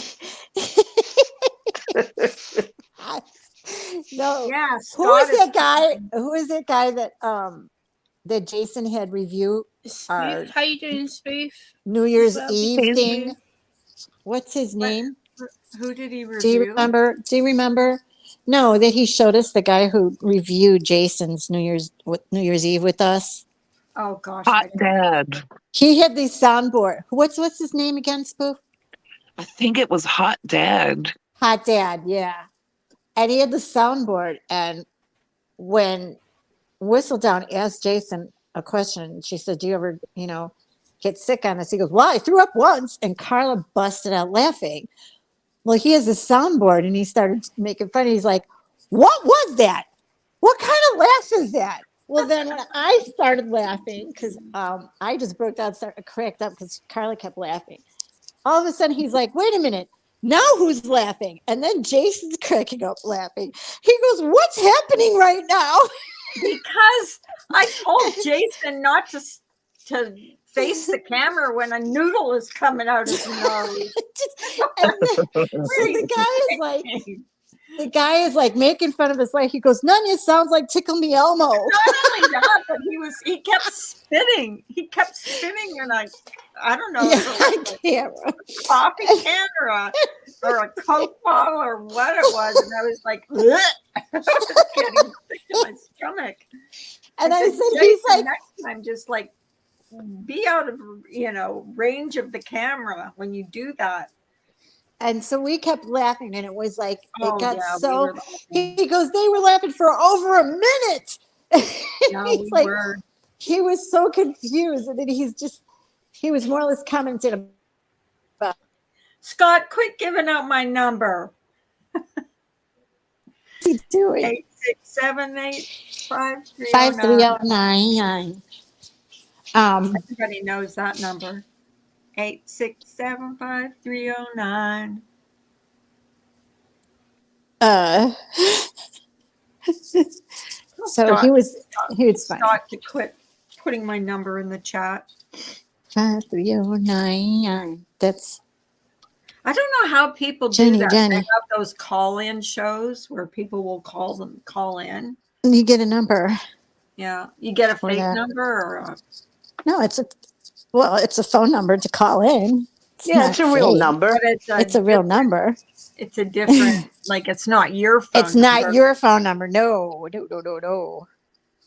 No. Yeah, Who is Scott that guy? Who is that guy that Jason had review Spoof, how you doing, Spoof? New Year's Well, Eve Hey, thing? What's his name? Who did he Do you review? remember? Do you remember? No, that he showed us the guy who reviewed Jason's New Year's Eve with us. Oh gosh, Hot I Dad. He had the soundboard. What's his name again, Spoof? I think it was Hot Dad. Hot Dad, yeah. And he had the soundboard. And when Whistledown asked Jason a question, she said, "Do you ever, get sick on this?" He goes, "Well, I threw up once." And Carla busted out laughing. Well, he has a soundboard, and he started making fun. He's like, "What was that? What kind of laugh is that?" Well, then when I started laughing, because I just broke down, cracked up because Carla kept laughing. All of a sudden, he's like, "Wait a minute. Now who's laughing?" And then Jason's cracking up laughing. He goes, "What's happening right now?" because I told Jason not to face the camera when a noodle is coming out of his nose. And then, so the guy is like making fun of his life. He goes, "Nanya sounds like Tickle Me Elmo." Not only that, but he kept spitting. He kept spitting, and I don't know, Yeah, if it was camera. a coffee can or a Coke bottle or what it was, and I was like, "Ugh." I was getting sick to my stomach. And I said, "Jason, he's like, next time, just like be out of range of the camera when you do that." and so we kept laughing, and it was like Oh, it got yeah, we so. were laughing. He goes, "They were laughing for over a minute." Yeah, He's we like, were. he was so confused, and then he was more or less commenting about Scott, quit giving out my number. what's he doing. 8678530. 53099. Everybody knows that number. 8675309. So he was fine. Scott to quit putting my number in the chat. 53099. That's I don't know how people do Jenny, that. Jenny. They have those call-in shows where people will call in. you get a number. Yeah, you get a For fake that. number or No, it's a phone number to call in. Yeah, it's a real fake. number. but It's a real number. It's a different, like it's not your phone. It's not number. your phone number. No.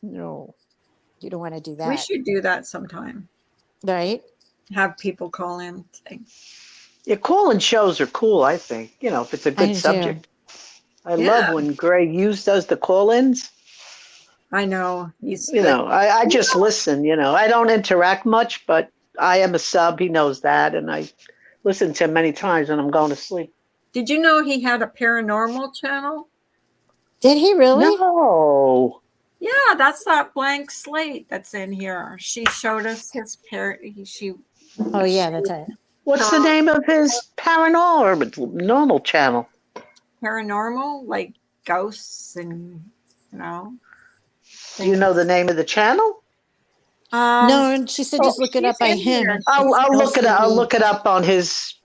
No. You don't want to do that. We should do that sometime. Right. have people call in. Yeah, call-in shows are cool, I think. If it's a I good do. subject. I Yeah. love when Greg Hughes does the call-ins. I know he's good. I just listen. I don't interact much, but I am a sub. He knows that, and I listen to him many times when I'm going to sleep. Did you know he had a paranormal channel? Did he really? No. Yeah, that's that blank slate that's in here. She showed us his she Oh yeah, that's it. What's the name of his paranormal or normal channel? paranormal, like ghosts and Do you know the name of the channel? No, and she said just look it she's up by in him. here. I'll look it supposed to up. I'll be- look it up on his.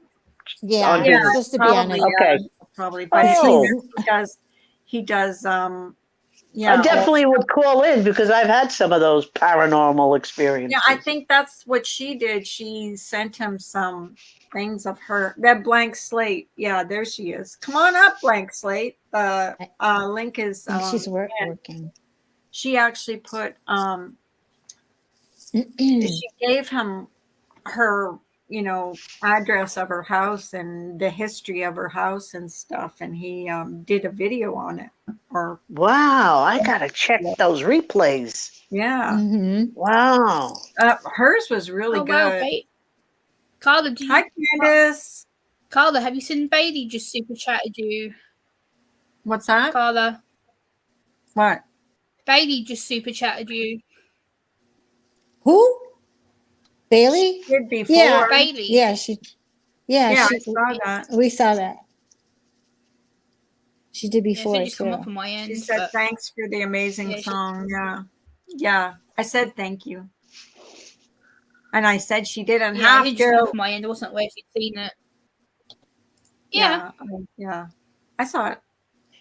Yeah, on it's his- supposed to be on Probably, his. Okay. probably. But Oh. he does I definitely would call in because I've had some of those paranormal experiences. Yeah, I think that's what she did. She sent him some things of that blank slate. Yeah, there she is. Come on up, blank slate. The link is I think she's and working. she actually put she gave him her address of her house and the history of her house and stuff, and he did a video on it. Or Wow, I gotta check those replays. yeah, Wow. hers was really Oh good. wow, Bailey. Carla, Hi, Candace. Carla, have you seen Bailey just super chatted you? What's that? Carla, What? Bailey just super chatted you. Who? Bailey? She did before. Yeah. Bailey. Yeah, she. Yeah, Yeah, she, I saw that. we saw that. She did Yeah, before it just come too. up on my end. She said, but- thanks for the amazing Yeah, she- song. Yeah. I said thank you. And I said she didn't yeah, have it just come up to. on my end. I wasn't aware if you'd seen it. Yeah. Yeah. I saw it.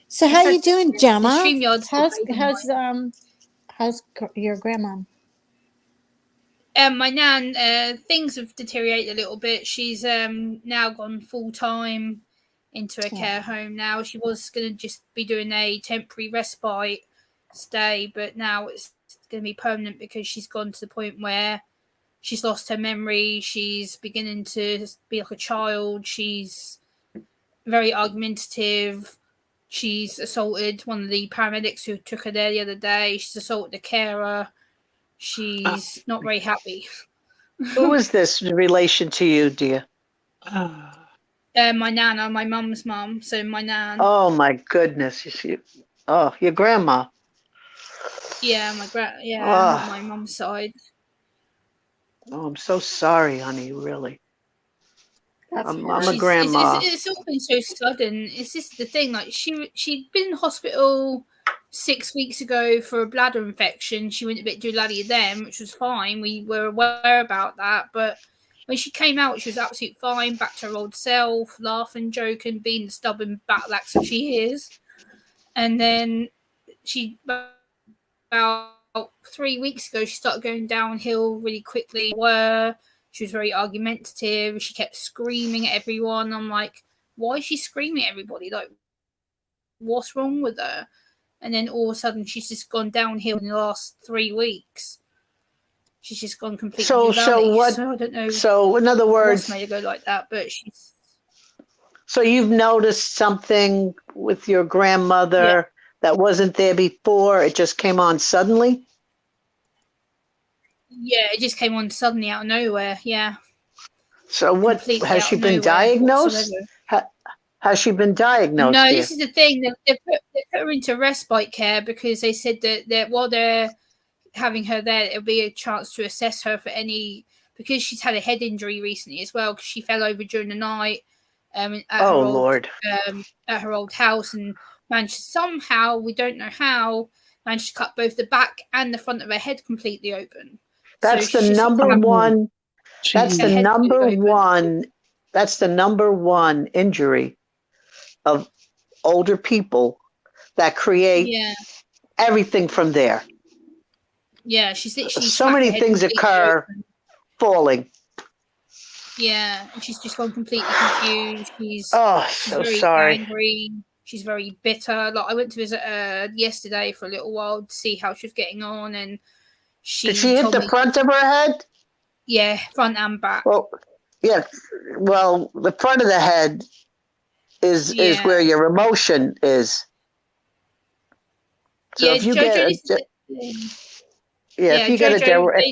So She how said- you doing, Gemma? StreamYard's How's your grandma? My nan, things have deteriorated a little bit. She's now gone full time into a care home now. She was going to just be doing a temporary respite stay, but now it's going to be permanent because she's gone to the point where she's lost her memory. She's beginning to be like a child. She's very argumentative. She's assaulted one of the paramedics who took her there the other day. She's assaulted a carer. She's not very happy. Who is this in relation to you, dear? My nana, my mum's mum. So my nan. Oh my goodness. Your grandma. Yeah, Oh. my mum's side. Oh, I'm so sorry, honey, really. That's I'm hard. a grandma. It's all been so sudden. It's just the thing. Like she'd been in hospital 6 weeks ago for a bladder infection. She went a bit doolally then, which was fine. We were aware about that, but when she came out, she was absolutely fine, back to her old self, laughing, joking, being the stubborn batlax that she is. And then about 3 weeks ago, she started going downhill really quickly. She was very argumentative. She kept screaming at everyone. I'm like, why is she screaming at everybody? Like, what's wrong with her? And then all of a sudden, she's just gone downhill in the last 3 weeks. She's just gone completely So what? So I don't know. So in other What's words, made her go like that? But she's. so you've noticed something with your grandmother that wasn't there before. It just came on suddenly. Yeah, it just came on suddenly out of nowhere. Yeah. So what Completely has out she of been nowhere diagnosed? whatsoever. Has she been diagnosed? No, dear? this is the thing. They put her into respite care because they said that while they're having her there, it'll be a chance to assess her for any, because she's had a head injury recently as well, because she fell over during the night at Lord. at her old house and managed to somehow, we don't know how, managed to cut both the back and the front of her head completely open. That's So the she's number had one. That's her the head number completely open. one. That's the number one injury of older people that create Yeah, everything from there. yeah. She's literally So smacked many her head things completely occur open. falling. Yeah, and she's just gone completely confused. She's Oh, she's so very sorry. angry. She's very bitter. Like I went to visit her yesterday for a little while to see how she was getting on, and Did she hit told the me, front of her head? Yeah, front and back. Well, yeah. Well, the front of the head is Yeah. where your emotion is. So Yeah, if you Jojo, get this is a, the thing. yeah, Yeah, if you get a Jojo. direct,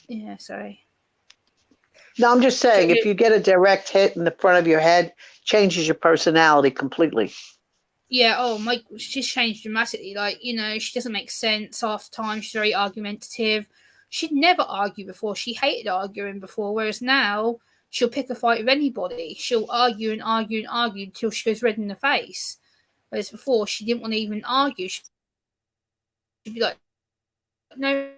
Yeah, sorry. no, I'm just saying, Jojo, if you get a direct hit in the front of your head, changes your personality completely. yeah, oh my, she's changed dramatically. Like, you know, she doesn't make sense half the time. She's very argumentative. She'd never argue before. She hated arguing before, whereas now she'll pick a fight with anybody. She'll argue and argue and argue until she goes red in the face. Whereas before, she didn't want to even argue. She'd be like, no,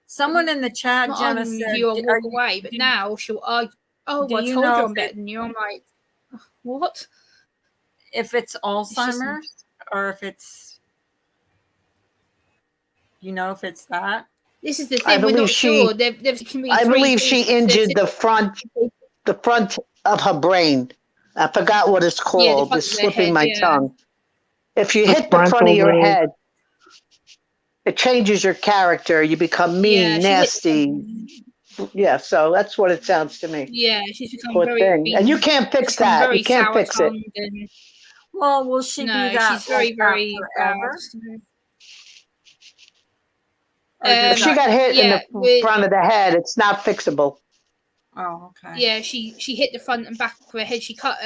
Someone in the I'm chat, not Gemma, arguing with said, you, I'll are walk you, away. But now she'll argue, oh, do well, I you told know you if, I'm better than you. I'm like, what? if it's It's just, Alzheimer's or if it's, you know, if it's that? this is the I thing, we're believe not sure. she, There can be I three believe she things. There's injured the front of her brain. I forgot what it's yeah, the called. front It's of their slipping head, my yeah. tongue. If you The hit the front of frontal your lobe. head, it changes your character. You become mean, Yeah, she hit nasty. Yeah, so that's what it sounds to me. yeah, she's become Poor thing. And you very can't she's fix become that. You very can't sour fix it. tongued and Well, will she be no, that she's like very, that very bad. forever? So, Or does If she that, got hit in yeah, the front of the head, it's not fixable. oh, okay. yeah, she hit the front and back of her head. She cut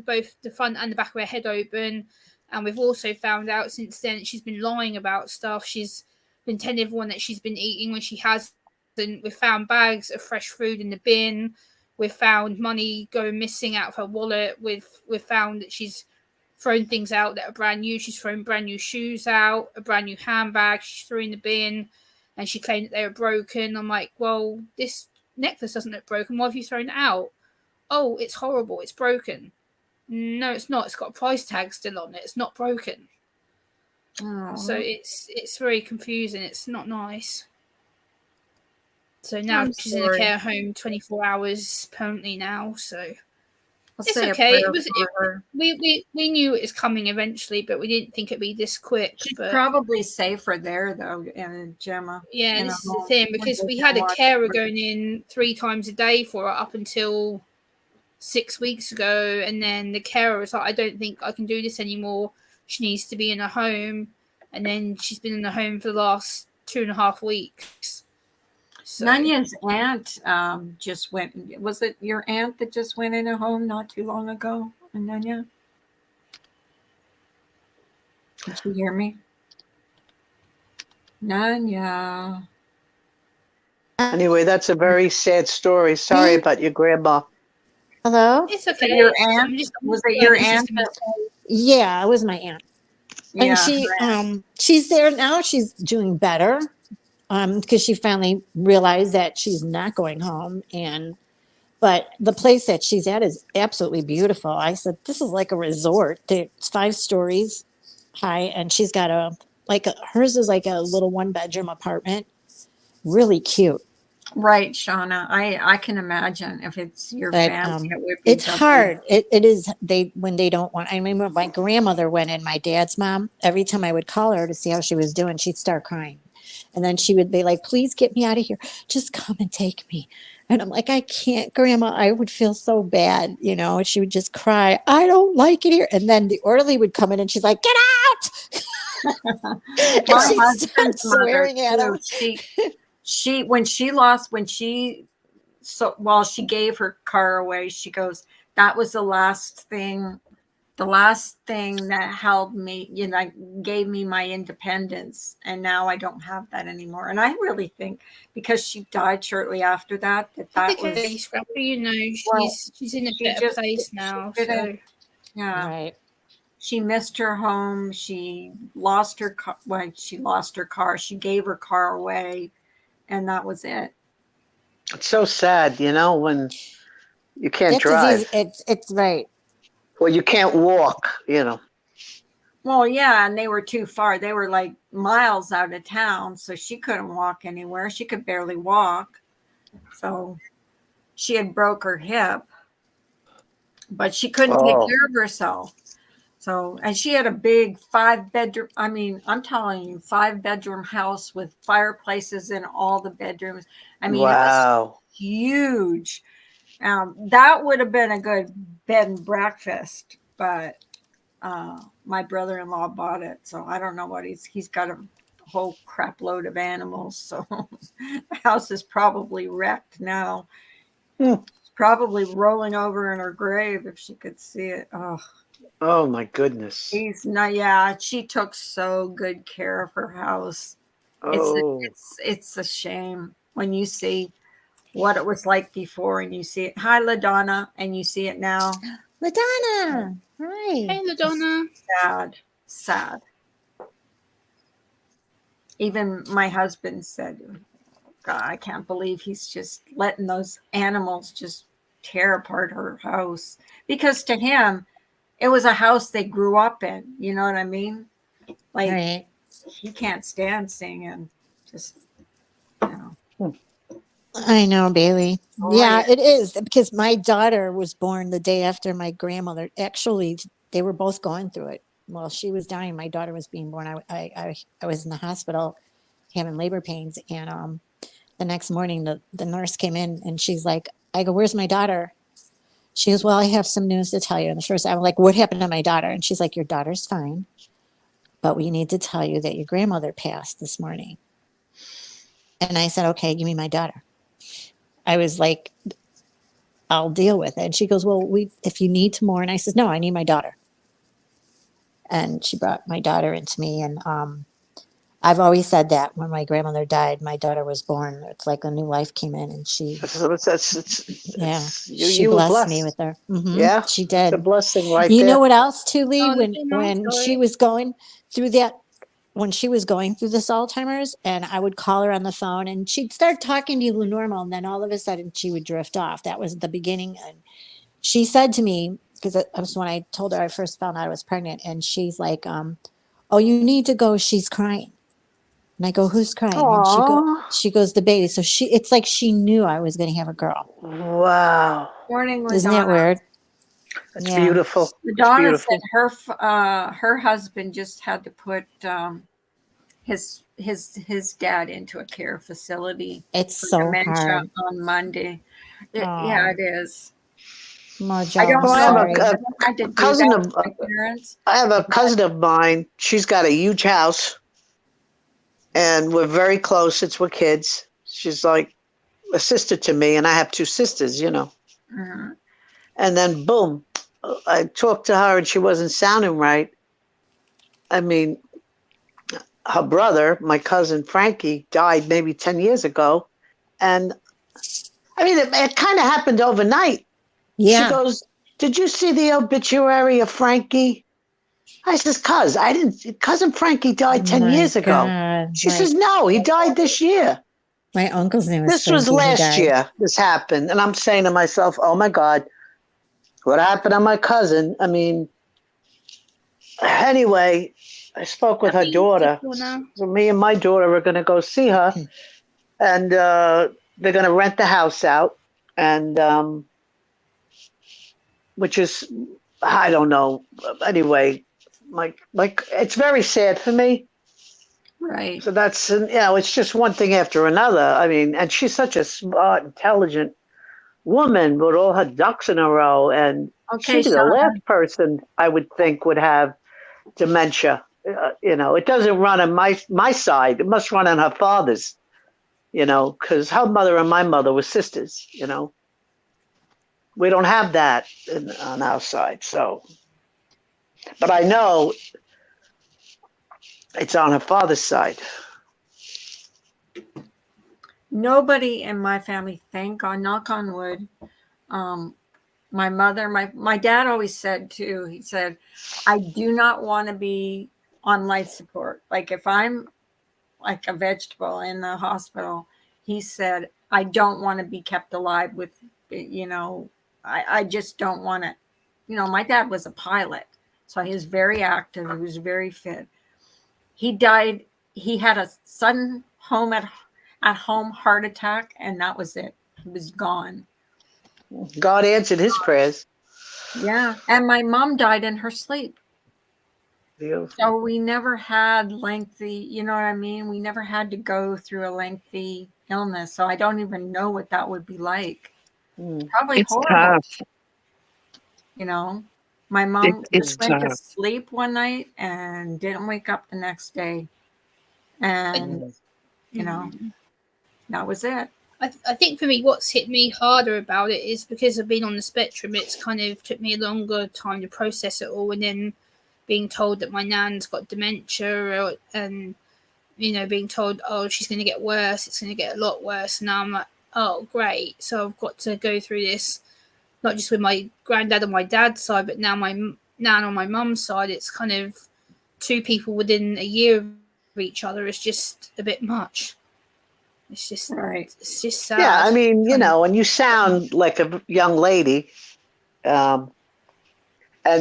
both the front and the back of her head open. And we've also found out since then she's been lying about stuff. She's been telling everyone that she's been eating when she hasn't. We've found bags of fresh food in the bin. We've found money going missing out of her wallet. We've found that she's thrown things out that are brand new. She's thrown brand new shoes out, a brand new handbag. She's threw in the bin, and she claimed that they were broken. I'm like, well, this necklace doesn't look broken. Why have you thrown it out? Oh, it's horrible. It's broken. No, it's not. It's got a price tag still on it. It's not broken. Oh. So it's very confusing. It's not nice. So now I'm she's in a sorry. care home 24 hours permanently now. So I'll it's say a okay. prayer for her. We knew it was coming eventually, but we didn't think it'd be this quick. She's But probably safer there though, Gemma. yeah, in a this is the home. thing because They we can had a watch carer her. going in 3 times a day for her up until 6 weeks ago, and then the carer was like, I don't think I can do this anymore. She needs to be in a home, and then she's been in the home for the last 2.5 weeks. So, Nanya's aunt just went. Was it your aunt that just went in a home not too long ago, Nanya? Did you hear me? Nanya. Anyway, that's a very sad story. Sorry about your grandma. Hello? it's Was okay. it your I'm aunt? just- Was it your it's just aunt? gonna that- Yeah, it was my aunt. And Yeah. she she's there now. She's doing better. Because she finally realized that she's not going home. But the place that she's at is absolutely beautiful. I said, this is like a resort. It's 5 stories high, and she's got hers is like a little 1-bedroom apartment. Really cute. Right, Shauna. I can imagine if it's your But family, it would be it's something. hard. It is when they don't want. I remember my grandmother went in, my dad's mom. Every time I would call her to see how she was doing, she'd start crying. And then she would be like, please get me out of here. Just come and take me. And I'm like, I can't, Grandma. I would feel so bad. And she would just cry. I don't like it here. And then the orderly would come in and she's like, get out. My And she'd start husband's mother swearing at him. too. When she gave her car away, she goes, that was the last thing that held me, gave me my independence. And now I don't have that anymore. And I really think because she died shortly after that I was, think Scrappy, well, she's in a she better just- place she now. didn't- So yeah. Right. She missed her home. She lost her car. Well, she lost her car. She gave her car away, and that was it. It's so sad, when you can't That drive. disease, it's right. Or you can't walk, Well, yeah, and they were too far. They were like miles out of town, so she couldn't walk anywhere. She could barely walk. So she had broke her hip, but she couldn't take Oh. care of herself. So, and she had a big 5-bedroom, I'm telling you, 5-bedroom house with fireplaces in all the bedrooms. It was Wow. huge. That would have been a good bed and breakfast, but my brother-in-law bought it, so I don't know what he's got a whole crap load of animals, so the house is probably wrecked now. Hmm. Probably rolling over in her grave if she could see it. Oh my goodness. He's not. Yeah, she took so good care of her house. Oh, It's a shame when you see what it was like before and you see it. Hi, LaDonna, and you see it now. LaDonna, hi. Hey, LaDonna. Sad. Even my husband said, God, I can't believe he's just letting those animals just tear apart her house. Because to him, it was a house they grew up in. You know what I mean? Like, Right. he can't stand seeing him. Just, you know. I know, Bailey. Oh, Yeah, yeah. it is because my daughter was born the day after my grandmother. Actually, they were both going through it. While she was dying, my daughter was being born. I was in the hospital having labor pains, and the next morning the nurse came in and she's like, I go, where's my daughter? She goes, well, I have some news to tell you. And the first, I'm like, what happened to my daughter? And she's like, your daughter's fine, but we need to tell you that your grandmother passed this morning. And I said, okay, give me my daughter. I was like, I'll deal with it. And she goes, well, if you need to mourn. I said, no, I need my daughter. And she brought my daughter into me. And I've always said that when my grandmother died, my daughter was born. It's like a new life came in, and she you were blessed blessed. me with her. Yeah, She it's did. a blessing right You there. know what else too, Lee? Oh, that's a nice When story. she was going through that, when she was going through this Alzheimer's, and I would call her on the phone, and she'd start talking to you normal, and then all of a sudden she would drift off. That was the beginning. And she said to me, because it was when I told her I first found out I was pregnant, and she's like, "Oh, you need to go. She's crying." And I go, "Who's crying?" And Aw. she goes, "The baby." So it's like she knew I was going to have a girl. Wow. Morning, Isn't that LaDonna. weird? That's Yeah. beautiful. It's LaDonna beautiful. said her husband just had to put his dad into a care facility It's for so dementia hard. on Monday. Yeah, Oh, it is. Mojo, I I'm don't So I know. have sorry. I haven't had to do cousin that of with my parents. I have a cousin of mine. She's got a huge house, and we're very close. It's with kids. She's like a sister to me, and I have two sisters. Mhm. And then boom, I talked to her, and she wasn't sounding right. I mean, her brother, my cousin Frankie, died maybe 10 years ago, and I mean, it kind of happened overnight. She Yeah. goes, "Did you see the obituary of Frankie?" I says, cousin Frankie died 10 My years ago. God. She says, no, he died this year. My uncle's name was This was Frankie. He last died. year, this happened. And I'm saying to myself, oh my God, what happened to my cousin? I mean, anyway, I spoke with her Happy daughter. Easter, So me and my daughter are going to go see her. And they're going to rent the house out. And which is, I don't know. Anyway, it's very sad for me. Right. So that's, it's just one thing after another. I mean, and she's such a smart, intelligent woman with all her ducks in a row. And Okay, she'd be the last person I would think would have dementia. It doesn't run on my side. It must run on her father's, because her mother and my mother were sisters, We don't have that on our side. So, but I know it's on her father's side. Nobody in my family, thank God, knock on wood. My mother, my dad always said too, he said, I do not want to be on life support. Like if I'm like a vegetable in the hospital, he said, I don't want to be kept alive with, I just don't want it. My dad was a pilot, so he was very active. He was very fit. He died. He had a sudden at home heart attack, and that was it. He was gone. God answered his prayers. Yeah. And my mom died in her sleep. Beautiful. So we never had lengthy, you know what I mean? We never had to go through a lengthy illness. So I don't even know what that would be like. Mm. Probably It's horrible, tough. you know. My mom It's just went to tough. sleep one night and didn't wake up the next day. And, you know, that was it. I think for me, what's hit me harder about it is because I've been on the spectrum. It's kind of took me a longer time to process it all, and then being told that my nan's got dementia, and being told, oh, she's going to get worse. It's going to get a lot worse. Now I'm like, oh, great. So I've got to go through this, not just with my granddad on my dad's side, but now my nan on my mum's side. It's kind of two people within a year of each other. It's just a bit much. It's just Right. It's just sad. Yeah, I mean, and you sound like a young lady. And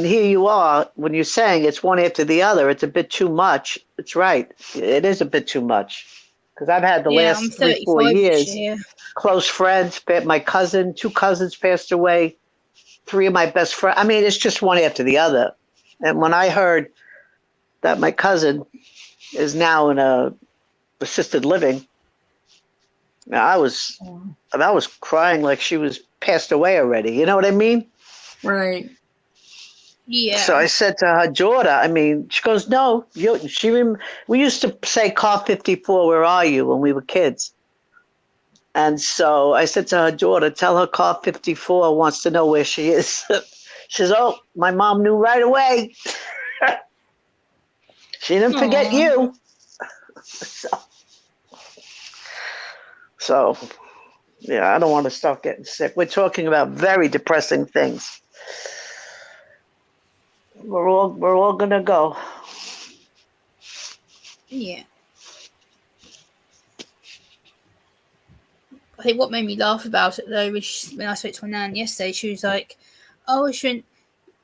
here you are, when you're saying it's one after the other, it's a bit too much. It's right. It is a bit too much. Because I've had the I'm last 3-4 35 years, this year. close friends, my cousin, 2 cousins passed away, 3 of my best friends. I mean, it's just one after the other. And when I heard that my cousin is now in a assisted living, I was crying like she was passed away already. You know what I mean? Right. Yeah. So I said to her daughter, she goes, no, we used to say car 54, where are you, when we were kids. And so I said to her daughter, tell her car 54 wants to know where she is. She says, oh, my mom knew right away. She didn't forget you. So, yeah, I don't want to start getting sick. We're talking about very depressing things. We're all gonna go. Yeah. I think what made me laugh about it though was when I spoke to my nan yesterday, she was like, oh,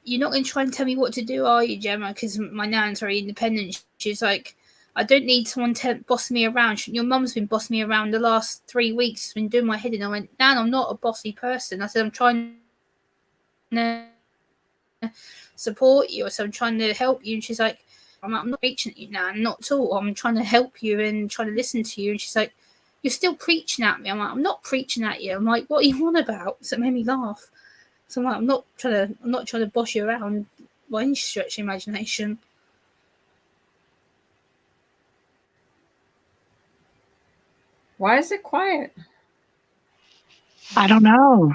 you're not going to try and tell me what to do, are you, Gemma? Because my nan's very independent. She's like, I don't need someone to boss me around. Your mum's been bossing me around the last 3 weeks. She's been doing my head in. I went, Nan, I'm not a bossy person. I said, I'm trying to support you. So I'm trying to help you. And she's like, I'm not preaching at you, Nan, not at all. I'm trying to help you and trying to listen to you. And she's like, you're still preaching at me. I'm like, I'm not preaching at you. I'm like, what are you on about? So it made me laugh. So I'm like, I'm not trying to boss you around by any stretch of imagination. Why is it quiet? I don't know.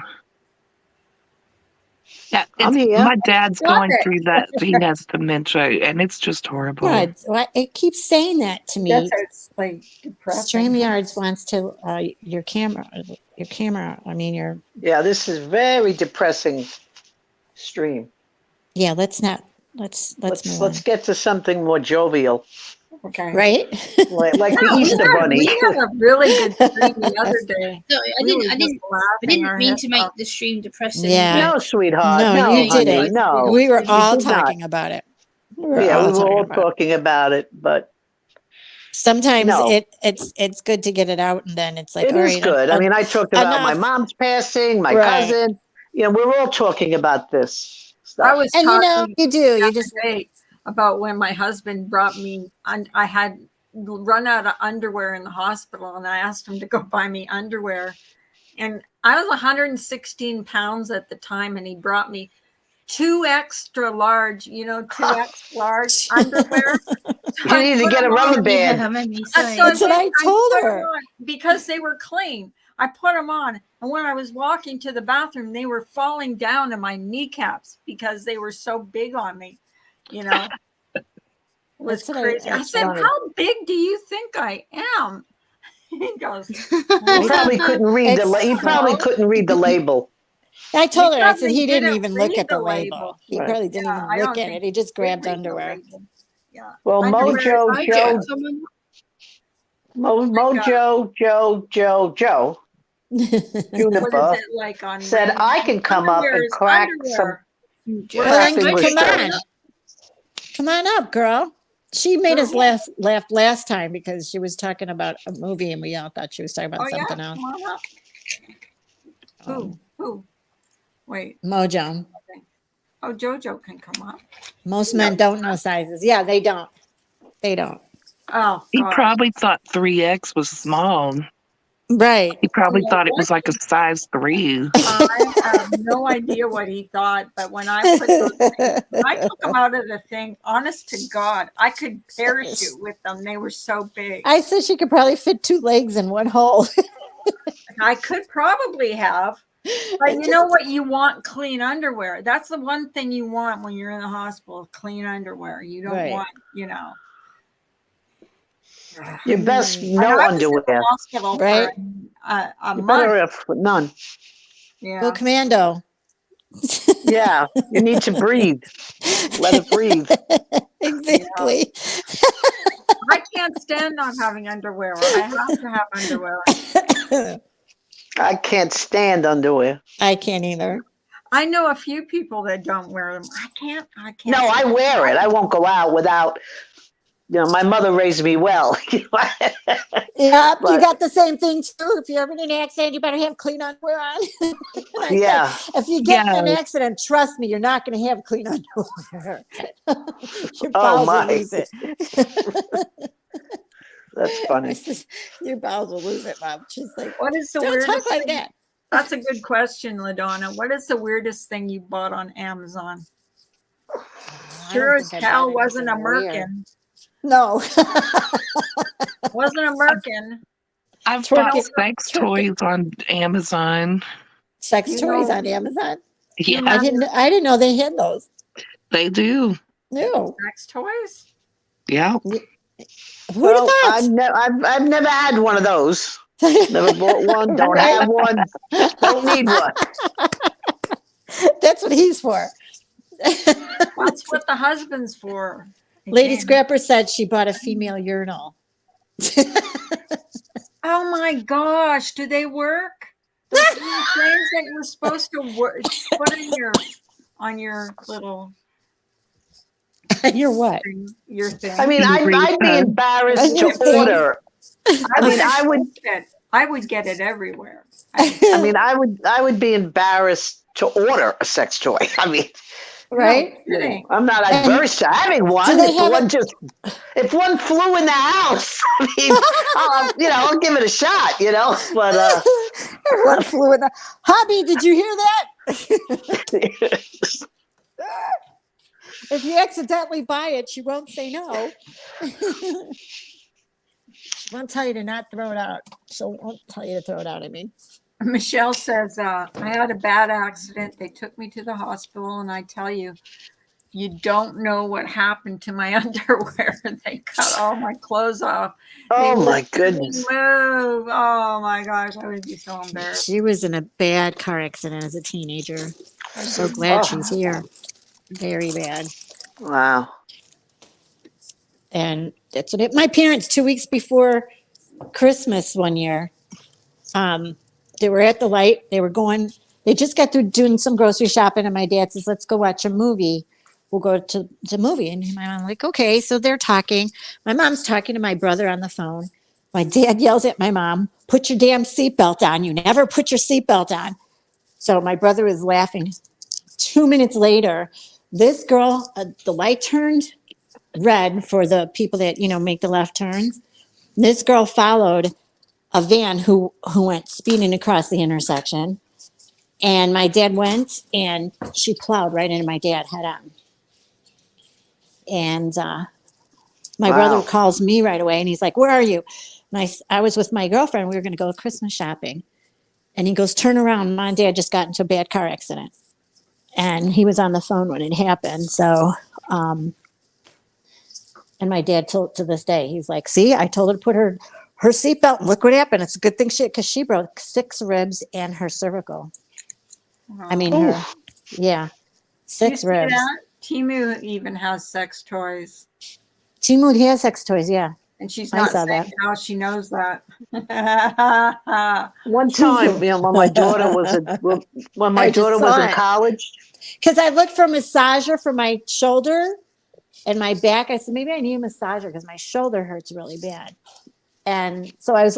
Yeah, I'm here. my dad's Stop going it. through that. He has dementia, and it's just horrible. God, it keeps saying that to me. That's how it's like depressing. StreamYards wants to your camera. I mean your. Yeah, this is very depressing stream. Yeah, let's move on. Let's get to something more jovial, Okay. Right? like the No, Easter Bunny. We had a really good stream the other day. No, I didn't mean to make the the stream depressing. Yeah. No, sweetheart. No, No, you honey, didn't. No, We were You all did not. talking about it. We We were all about it. talking about it, but Sometimes No. it's good to get it out, and then it's like, it all is right, good. I mean, I talked about my enough. mom's passing, my Right. cousin. We're all talking about this stuff. I was and talking you do. You just today about when my husband brought me, and I had run out of underwear in the hospital, and I asked him to go buy me underwear. And I was 116 pounds at the time, and he brought me 2 extra large, 2X large underwear. You need to get a rubber band. Yeah, made me That's say. That's what I told put her. 'em on because they were clean. I put them on, and when I was walking to the bathroom, they were falling down to my kneecaps because they were so big on me. It was That's what crazy. I that's said, funny. "How big do you think I am?" He goes, He probably couldn't read It's- he probably couldn't read the label. I told her. I said probably he didn't didn't even look read at the the label. label. He Right. probably didn't Yeah, I even don't look at think it. He just grabbed "Read the underwear. label." Yeah. Well, Underwear is Mojo like- Joe, Someone- Mojo Joe What is Juniper it like on said Wednesday? I can come up Underwear and is crack underwear. Well, Crafting then with come stuff. on. Come on up, girl. She made us laugh last time because she was talking about a movie and we all thought she was talking about Oh yeah, something else. come on up. Who? Who? Wait. Mojo. Oh Oh, Jojo can come up. Most men don't know sizes. Yeah, they don't. They don't. Oh, He God. probably thought 3X was small. Right. He probably You know thought it what? was like a size 3. I have no idea what he thought, but when I put those things, when I took them out of the thing, honest to God, I could parachute with them. They were so big. I said she could probably fit 2 legs in one hole. I could probably have. But you know what? You want clean underwear. That's the one thing you want when you're in the hospital, clean underwear. You don't Right. want, you know. Your best And no I was in the underwear. hospital Right. for a You month. better have none. Go Yeah. commando. Yeah, you need to breathe. Let it breathe. Exactly. I can't stand not having underwear. I have to have underwear. I can't stand underwear. I can't either. I know a few people that don't wear them. I can't. No, I wear it. I won't go out without. You know, my mother raised me well. Yep, But- you got the same thing too. If you're ever in an accident, you better have clean underwear on. I said, Yeah. if you get in an Yes. accident, trust me, you're not going to have clean underwear. Your Oh, bowels my. will lose it. That's funny. Your bowels will lose it, Mom. She's like, What is the don't weirdest talk like thing? that. That's a good question, LaDonna. What is the weirdest thing you bought on Amazon? I Sure don't as think I hell bought wasn't a anything weird. merkin. No. Wasn't a merkin. I've Twerk bought it. sex Twerk toys on Amazon. Sex You toys know- on Amazon. Yeah, I didn't know they had those. they do. No. Sex toys? Yeah. Who'd Well, have I've never had one of those. thought? Never bought one. Don't Right. have one. Don't need one. That's what he's for. That's what the husband's for. Lady Again. Scrapper said she bought a female urinal. Oh my gosh, do they work? Those little things that you're supposed to put in on your little You're what? thing, your thing. I mean, I'd be embarrassed to order. I mean, I would get it everywhere. I mean, I would be embarrassed to order a sex toy. I mean, Right? No kidding. I'm not adverse to having one. they have If one flew in the house, I mean, I'll give it a shot, But Everyone flew in the hubby. Did you hear that? If you accidentally buy it, she won't say no. She won't tell you to not throw it out. She won't tell you to throw it out. I mean, Michelle says, I had a bad accident. They took me to the hospital, and I tell you, you don't know what happened to my underwear. They cut all my clothes off. oh They my wouldn't goodness. move. Oh my gosh, I would be so embarrassed. she was in a bad car accident as a teenager. I'm so glad Oh. she's here. Very bad. Wow. And that's what my parents 2 weeks before Christmas one year, they were at the light. They just got through doing some grocery shopping, and my dad says, let's go watch a movie. We'll go to the movie. And my mom's like, okay. So they're talking. My mom's talking to my brother on the phone. My dad yells at my mom, put your damn seatbelt on. You never put your seatbelt on. So my brother was laughing. 2 minutes later, this girl, the light turned red for the people that, make the left turns. This girl followed a van who went speeding across the intersection. And my dad went, and she plowed right into my dad head on. And my brother calls me right away, and he's like, where are you? And I was with my girlfriend. We were going to go Christmas shopping. And he goes, turn around. Mom and Dad just got into a bad car accident. And he was on the phone when it happened. So, and my dad told to this day, he's like, see, I told her to put her seatbelt. Look what happened. It's a good thing because she broke 6 ribs and her cervical. I mean, You 6 see ribs. that? Timu even has sex toys, Timu has sex toys, yeah. and she's I not saw saying that. how she knows that. One time, when my daughter was I just saw in it. college. Because I looked for a massager for my shoulder and my back. I said, maybe I need a massager because my shoulder hurts really bad. And so I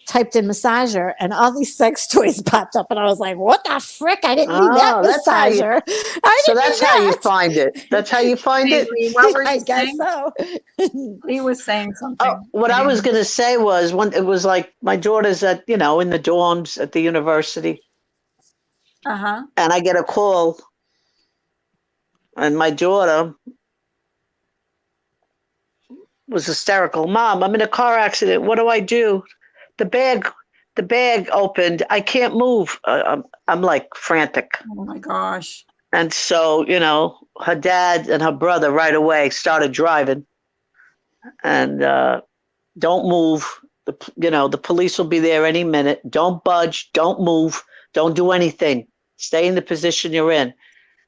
typed in massager, and all these sex toys popped up, and I was like, "What the frick? I didn't need that Oh, that's how you. massager. I So didn't that's need how you that." find it. That's how you find Hey, it. Lee, what were I you guess saying? so. Lee was saying something. Oh, what I was going to say was when it was like my daughter's at, in the dorms at the university, Uh-huh. and I get a call, and my daughter was hysterical. Mom, I'm in a car accident. What do I do? The bag opened. I can't move. I'm like frantic. Oh my gosh. And so, her dad and her brother right away started driving and don't move. The police will be there any minute. Don't budge. Don't move. Don't do anything. Stay in the position you're in.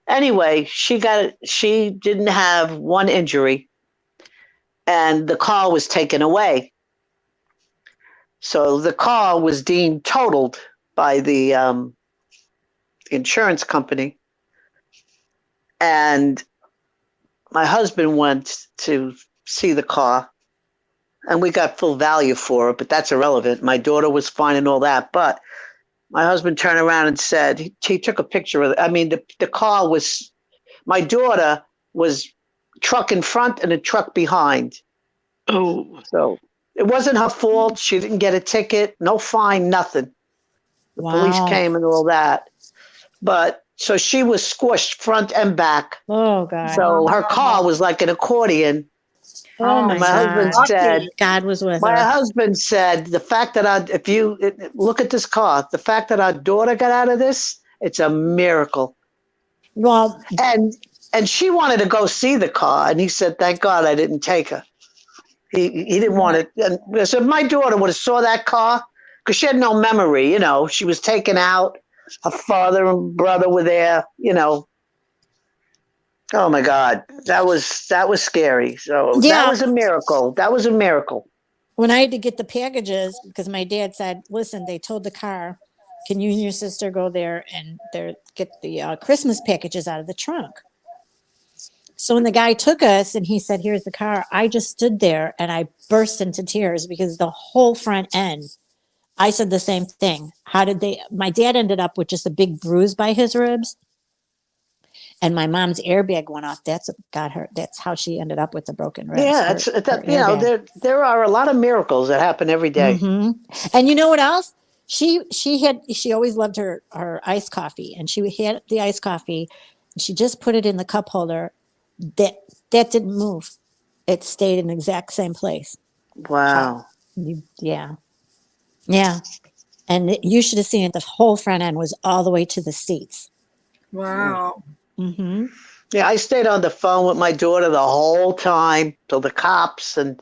Anyway, she didn't have one injury and the car was taken away. So the car was deemed totaled by the insurance company. And my husband went to see the car and we got full value for it, but that's irrelevant. My daughter was fine and all that. But my husband turned around and said, he took a picture of it. I mean, the car was, my daughter was truck in front and a truck behind. Oh, So it wasn't her fault. She didn't get a ticket, no fine, nothing. The police Wow. came and all that. But so she was squished front and back. Oh God. So her car was like an accordion. Oh my My husband God. said, God was with my her. husband said, the fact that if you look at this car, the fact that our daughter got out of this, it's a miracle. Well, And she wanted to go see the car, and he said, "Thank God I didn't take her." He didn't want it. And so if my daughter would have saw that car, because she had no memory, she was taken out. Her father and brother were there, Oh my God, that was scary. So Yeah. that was a miracle. That was a miracle. when I had to get the packages, because my dad said, "Listen, they towed the car. Can you and your sister go there and get the Christmas packages out of the trunk?" So when the guy took us and he said, "Here's the car," I just stood there and I burst into tears because the whole front end, I said the same thing. My dad ended up with just a big bruise by his ribs, and my mom's airbag went off. That's what got her. That's how she ended up with the broken ribs. Yeah, there are a lot of miracles that happen every day. Mm-hmm. And you know what else? She always loved her iced coffee, and she had the iced coffee. And she just put it in the cup holder. That didn't move. It stayed in the exact same place. Wow. Yeah. And you should have seen it. The whole front end was all the way to the seats. Wow. Mm-hmm. Yeah, I stayed on the phone with my daughter the whole time till the cops and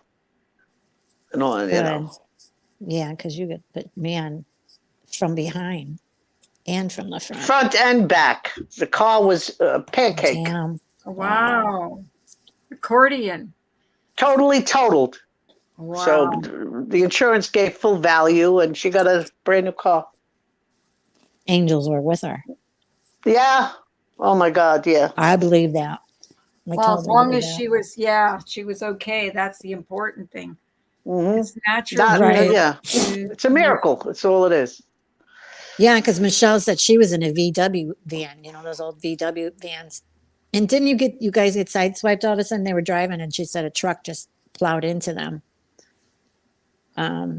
all, Yeah, because but man, from behind and from the front. Front and back. The car was a pancake. Damn. Wow. Accordion. Totally totaled. Wow. So the insurance gave full value and she got a brand new car. Angels were with her. Yeah. Oh my God. Yeah. I believe that. Well, as long as she was okay. That's the important thing. Mm-hmm. It's natural. Right. Yeah. It's a miracle. That's all it is. Yeah, because Michelle said she was in a VW van, those old VW vans. And didn't you guys get sideswiped all of a sudden? They were driving and she said a truck just plowed into them.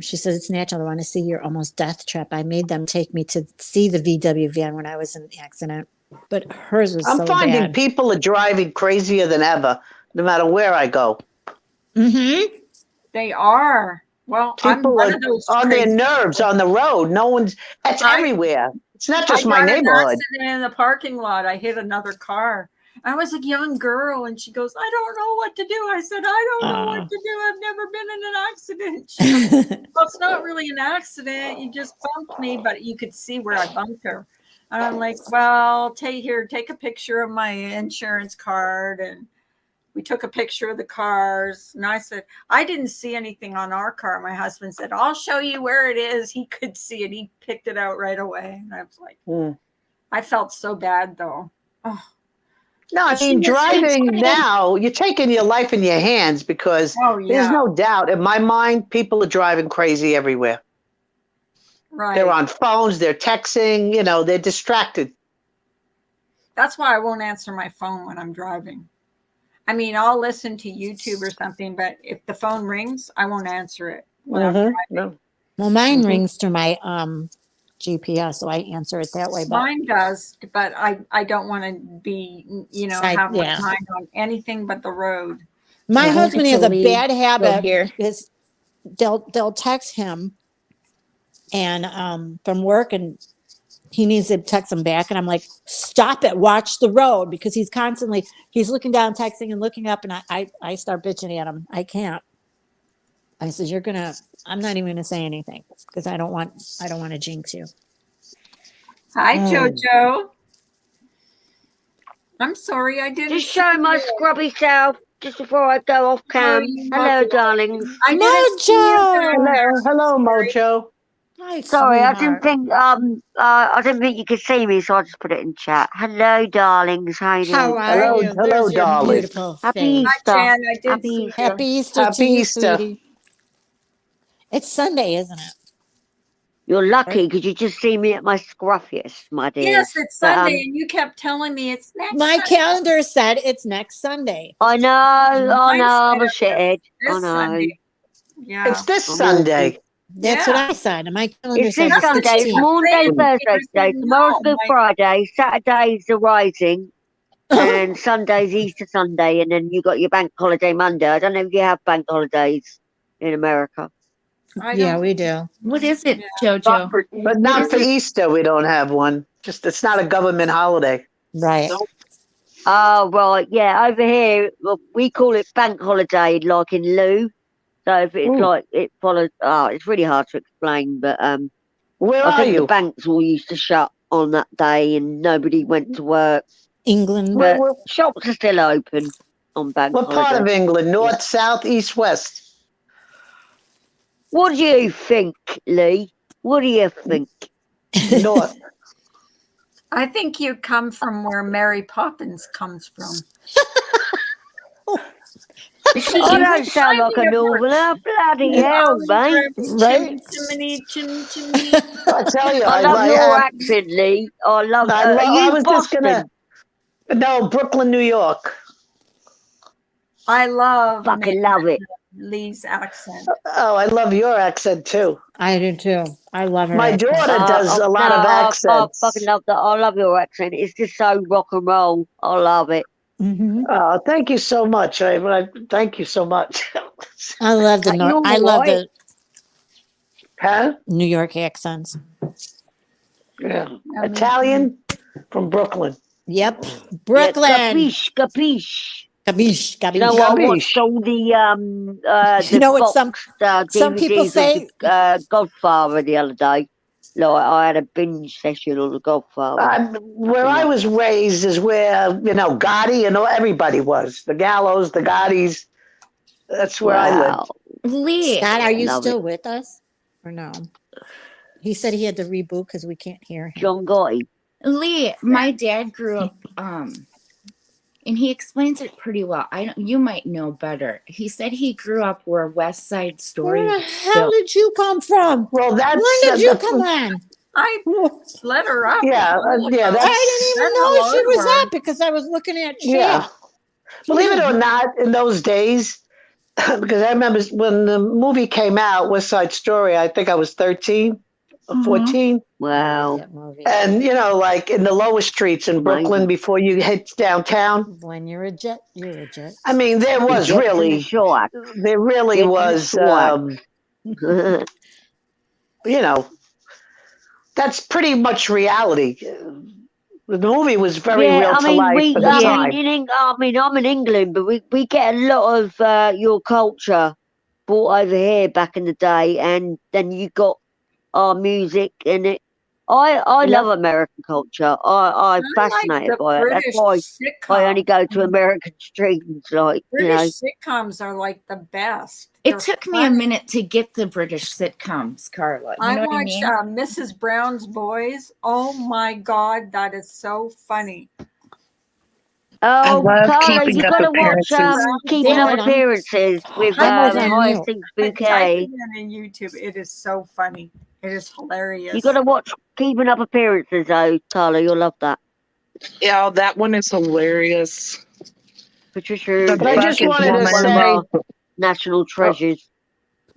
She says it's natural. I want to see your almost death trap. I made them take me to see the VW van when I was in the accident, but hers was I'm finding bad. people are driving crazier than ever, no matter where I go. Mm-hmm. They are. Well, I'm People one are of those on their crazy nerves on the road. That's everywhere. It's not just my got neighborhood. An accident in the parking lot. I hit another car. I was a young girl, and she goes, "I don't know what to do." I said, "I don't know what to do. I've never been in an accident." She goes, "Well, it's not really an accident. You just bumped me," but you could see where I bumped her. And I'm like, "Well, take a picture of my insurance card." And we took a picture of the cars. And I said, "I didn't see anything on our car." My husband said, "I'll show you where it is." He could see it. He picked it out right away. And I was like, I felt so bad though. Oh. No, I mean, driving now, you're taking your life in your hands because Oh, there's yeah. no doubt in my mind, people are driving crazy everywhere. Right. They're on phones, they're texting, they're distracted. That's why I won't answer my phone when I'm driving. I mean, I'll listen to YouTube or something, but if the phone rings, I won't answer it when I'm driving. No. Well, mine Mhm. rings to my GPS, so I answer it that way. But Mine does, but I don't want to be, have my yeah. mind on anything but the road. My Yeah, I husband like has to a leave, bad go habit. here. Is they'll text him and from work, and he needs to text them back, and I'm like, stop it, watch the road, because he's looking down, texting and looking up, and I start bitching at him. I can't. I said, I'm not even gonna say anything because I don't want to jinx you. Hi, Mm. Jojo. I'm sorry, I didn't. Just show my scrubby self just before I go off cam. you Hello, much- darlings. I didn't see you down there. Hello, Sorry. Mojo. Hi, Sorry, I sweetheart. didn't think you could see me, so I just put it in chat. Hello, darlings. How you How doing? are Hello, you? hello, There's your darling. beautiful Happy face. Hi, Easter. Jan. I did Happy see Easter. you. Happy Easter Happy to you, Easter. sweetie. It's Sunday, isn't it? You're lucky because you just see me at my scruffiest, my dear. Yes, it's Sunday, and you kept telling me it's next My Sunday. calendar said it's next Sunday. I know, Mine I'm a said shithead. I This know. Sunday. Yeah. It's this I'm Sunday. That's what I said. And my calendar It's said this the Sunday. It's 16th. Monday, Mm. Thursday I today. said Tomorrow's no, Good my- Friday. Saturday's the Rising. And Sunday's Easter Sunday. And then you got your bank holiday Monday. I don't know if you have bank holidays in America. Yeah, don't- we do. What is it, But Jojo? not for Easter, we don't have one. It's not a government holiday. Right. Oh, right. Yeah, over here, well, we call it bank holiday, like in lieu. So if it's Ooh. like it follows, it's really hard to explain, but Where I are think the you? banks all used to shut on that day and nobody went to work. England. But Where- shops are still open on bank What part of holiday. England? North, south, east, west? What do you think, Lee? What do you think? North. I think you come from where Mary Poppins comes from. I don't sound like a northerner. Bloody hell, mate. Right? Chimney, chimney. I tell you, I love your accent, Lee. I love. Are I you was just Boston? gonna. No, Brooklyn, New York. I love Fucking love it. Lee's accent. Oh, I love your accent too. I do too. I love her. My accent. daughter does a lot of I accents. fucking love that. I love your accent. It's just so rock and roll. I love it. Mhm. Oh, thank you so much. I thank you so much. I love the You're I love right. the Huh? New York accents. Yeah. Italian from Brooklyn. Yep. Yeah, Brooklyn. capiche, capiche. Capiche, capiche. You know, I Capiche. watched all the You know what some DVDs people of say? the Godfather the other day. Like I had a binge session on the Godfather. Where I was raised is where Gotti and everybody was. The Gallows, the Gottis. That's where I lived. Wow. Lee, Scott, are you Love still with us or no? He said he had to reboot because we can't hear him. John Gotti. Lee, my dad grew up, and he explains it pretty well. You might know better. He said he grew up where West Side Story Where the was hell built. did you come from? Well, that's When did you come on? I let her up. Yeah, yeah, that's- I didn't even know she was up because I was looking at chat. Yeah. Believe it or not, in those days, because I remember when the movie came out, West Side Story, I think I was 13 or 14. Wow. That movie. And, like in the lower streets in Brooklyn Amazing. before you hit downtown. When you're a jet, you're a jet. I mean, there was Get to the really, shore. there really Get to the was, shore. that's pretty much reality. The movie was very Yeah, real I to mean, life for the time. I'm in England, but we get a lot of your culture brought over here back in the day, and then you got our music in it. I love American culture. I'm fascinated by it. That's why I only go to American streets, British sitcoms are like the best. It took me a minute to get the British sitcoms, Carla. You know what I watched mean? Mrs. Brown's Boys. Oh my God, that is so funny. Oh, love Carla, Keeping you Up gotta watch Appearances. Keeping Damn Up it, Appearances with I'm more than you. Hyacinth Type Bouquet. it in YouTube. It is so funny. It is hilarious. You gotta watch Keeping Up Appearances, though, Carla. You'll love that. Yeah, that one is hilarious. Patricia But I just is wanted to one of say our national treasures.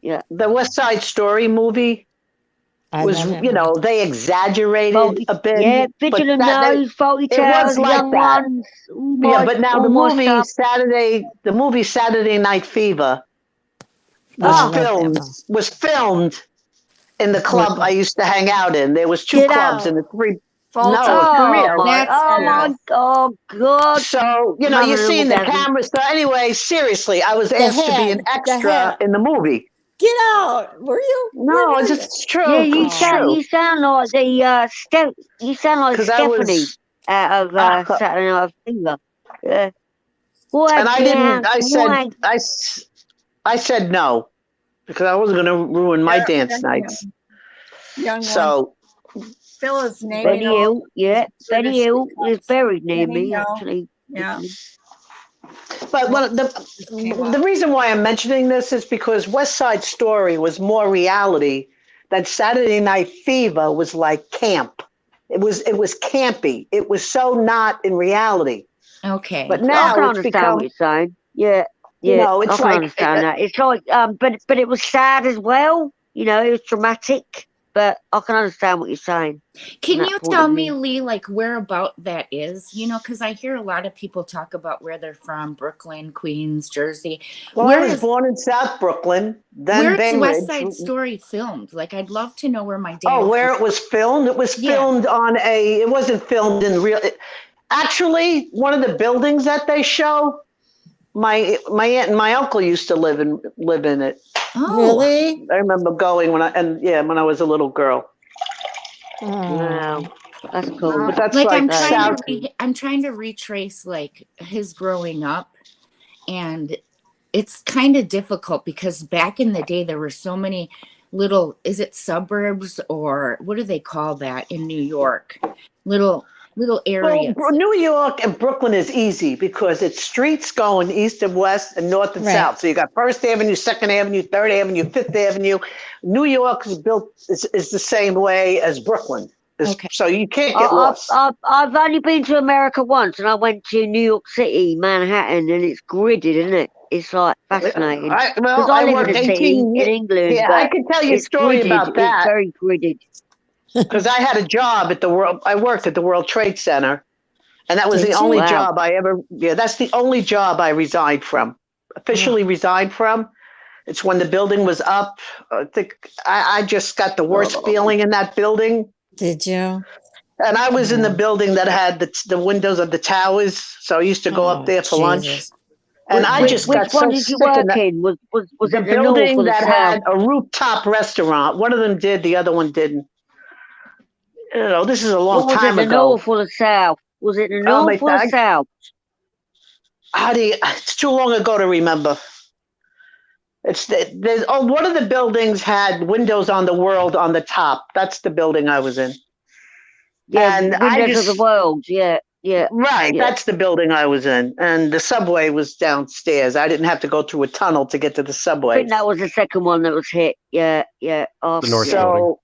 Yeah. the West Side Story movie I was, love it. you know, they exaggerated Faulty, a bit. yeah, but Vigilant that- Nose, Faulty it was Towers, like Young that. Ones. Yeah, but now the all my movie stuff. Saturday Night Fever Oh, I was love that filmed one. in the club I used to hang out in. There was 2 Get clubs out. and the 3. Faulty No, Oh for my! real. That's Oh my! good. Oh God! So, you know, I'm you're having an seeing the orgasm. cameras. So anyway, seriously, I was The asked to be an head, the extra head. in the movie. Get out. Were you? Where No, were it's you? just true. Yeah, It's true. you sound like the you sound like 'Cause I Stephanie was, out of Saturday Night Fever. Yeah. Why and I didn't. can't? Why? I said no because I wasn't going to ruin my Yeah, dance yeah, nights. Young Ones. So, Phil is naming Betty all Hill, yeah, Betty British Hill is sitcoms. buried near Benny me, Hill. actually. Yeah. but Just came up. the reason why I'm mentioning this is because West Side Story was more reality than Saturday Night Fever was like camp. It was campy. It was so not in reality. Okay. But I now can it's understand become, what you're saying. Yeah, you yeah, know, I it's can like understand that. It's like, but it was sad as well. You know, it was dramatic. But I can understand what you're saying. Can that you point tell of me, view. Lee, like where about that is? You know, because I hear a lot of people talk about where they're from, Brooklyn, Queens, Jersey. well, Where I was is born in South Brooklyn, then where's Bay West Ridge. Side Story filmed? Like, I'd love to know where my dad. Oh, where it was filmed? It was Yeah. filmed on it wasn't filmed in real. Actually, one of the buildings that they show, my aunt and my uncle used to live in it. Oh, Really? I remember going when I was a little girl. Wow, Oh. that's cool. But that's like like, I'm trying South. I'm trying to retrace like his growing up, and it's kind of difficult because back in the day there were so many little, is it suburbs or what do they call that in New York? Little areas. Well, New York and Brooklyn is easy because it's streets going east and west and north and Right. south. So you got First Avenue, Second Avenue, Third Avenue, Fifth Avenue. New York is built is the same way as Brooklyn. Okay. So you can't get lost. I've only been to America once, and I went to New York City, Manhattan, and it's gridded, isn't it? It's like fascinating. I Because I live worked in a 18 city in years. England, Yeah, I but can tell you a it's story gridded. about It's that very gridded. because I had a job at I worked at the World Trade Center, and that was Did the you? only Wow. job that's the only job I resigned from, officially resigned from. It's when the building was up. I think I just got the worst feeling in that building. Did you? And I was in the Yeah. building that had the windows of the towers. So I used to go Oh, up there for lunch. Jesus. And I just Which got one so did you sick in work that. in? Was The it the north building or the that south? had a rooftop restaurant. One of them did, the other one didn't. You know, this is a long What was it, time the ago. north or the south? Was it the Oh, my north or the God. south? It's too long ago to remember. One of the buildings had windows on the world on the top. That's the building I was in. Yeah, And I Windows of just- the World. Yeah, yeah. Right, Yeah. that's the building I was in. And the subway was downstairs. I didn't have to go through a tunnel to get to the I subway. think that was the second one that was hit. Yeah, yeah. Oh, The North yeah. Building. So,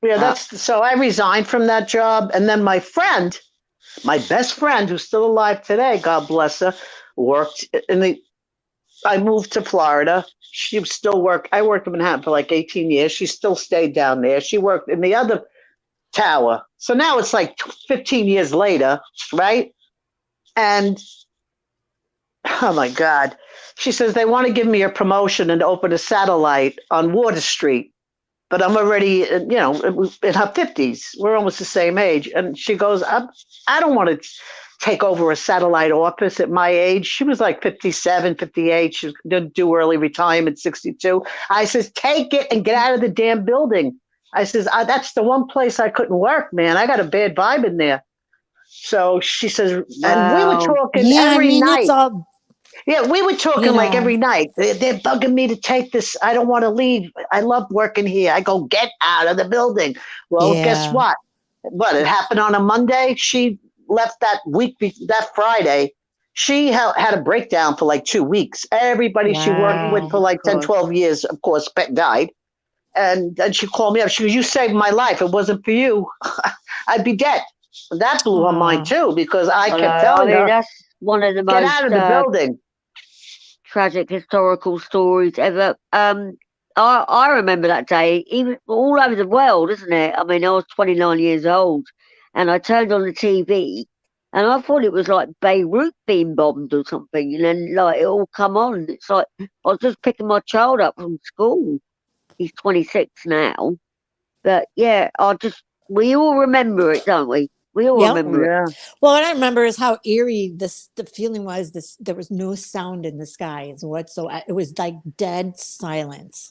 yeah, so I resigned from that job. And then my best friend, who's still alive today, God bless her, worked I moved to Florida. She was still I worked in Manhattan for like 18 years. She still stayed down there. She worked in the other tower. So now it's like 15 years later, right? And oh my God, she says they want to give me a promotion and open a satellite on Water Street. But I'm already, in her 50s. We're almost the same age. And she goes, I don't want to take over a satellite office at my age. She was like 57, 58. She didn't do early retirement, 62. I says, take it and get out of the damn building. I says, that's the one place I couldn't work, man. I got a bad vibe in there. So she says, and we were Wow. talking Yeah, I every mean, night. it's all, Yeah, we were talking You like know. every night. They're bugging me to take this. I don't want to leave. I love working here. I go, get out of the building. Well, guess Yeah. what? It happened on a Monday. She left that Friday, she had a breakdown for like 2 weeks. Everybody she worked with Wow. for like 10, God. 12 years, of course, died. And then she called me up. She goes, "You saved my life. If it wasn't for you, I'd be dead." That blew her mind too, because I kept I telling mean, her, that's one of the "Get most out of the building." tragic historical stories ever. I remember that day, even all over the world, isn't it? I mean, I was 29 years old, and I turned on the TV, and I thought it was like Beirut being bombed or something, and then like it all come on. It's like I was just picking my child up from school. He's 26 now, but yeah, we all remember it, don't we? We all Yep. remember it. Yeah. Well, what I remember is how eerie the feeling was. There was no sound in the skies whatsoever. It was like dead silence.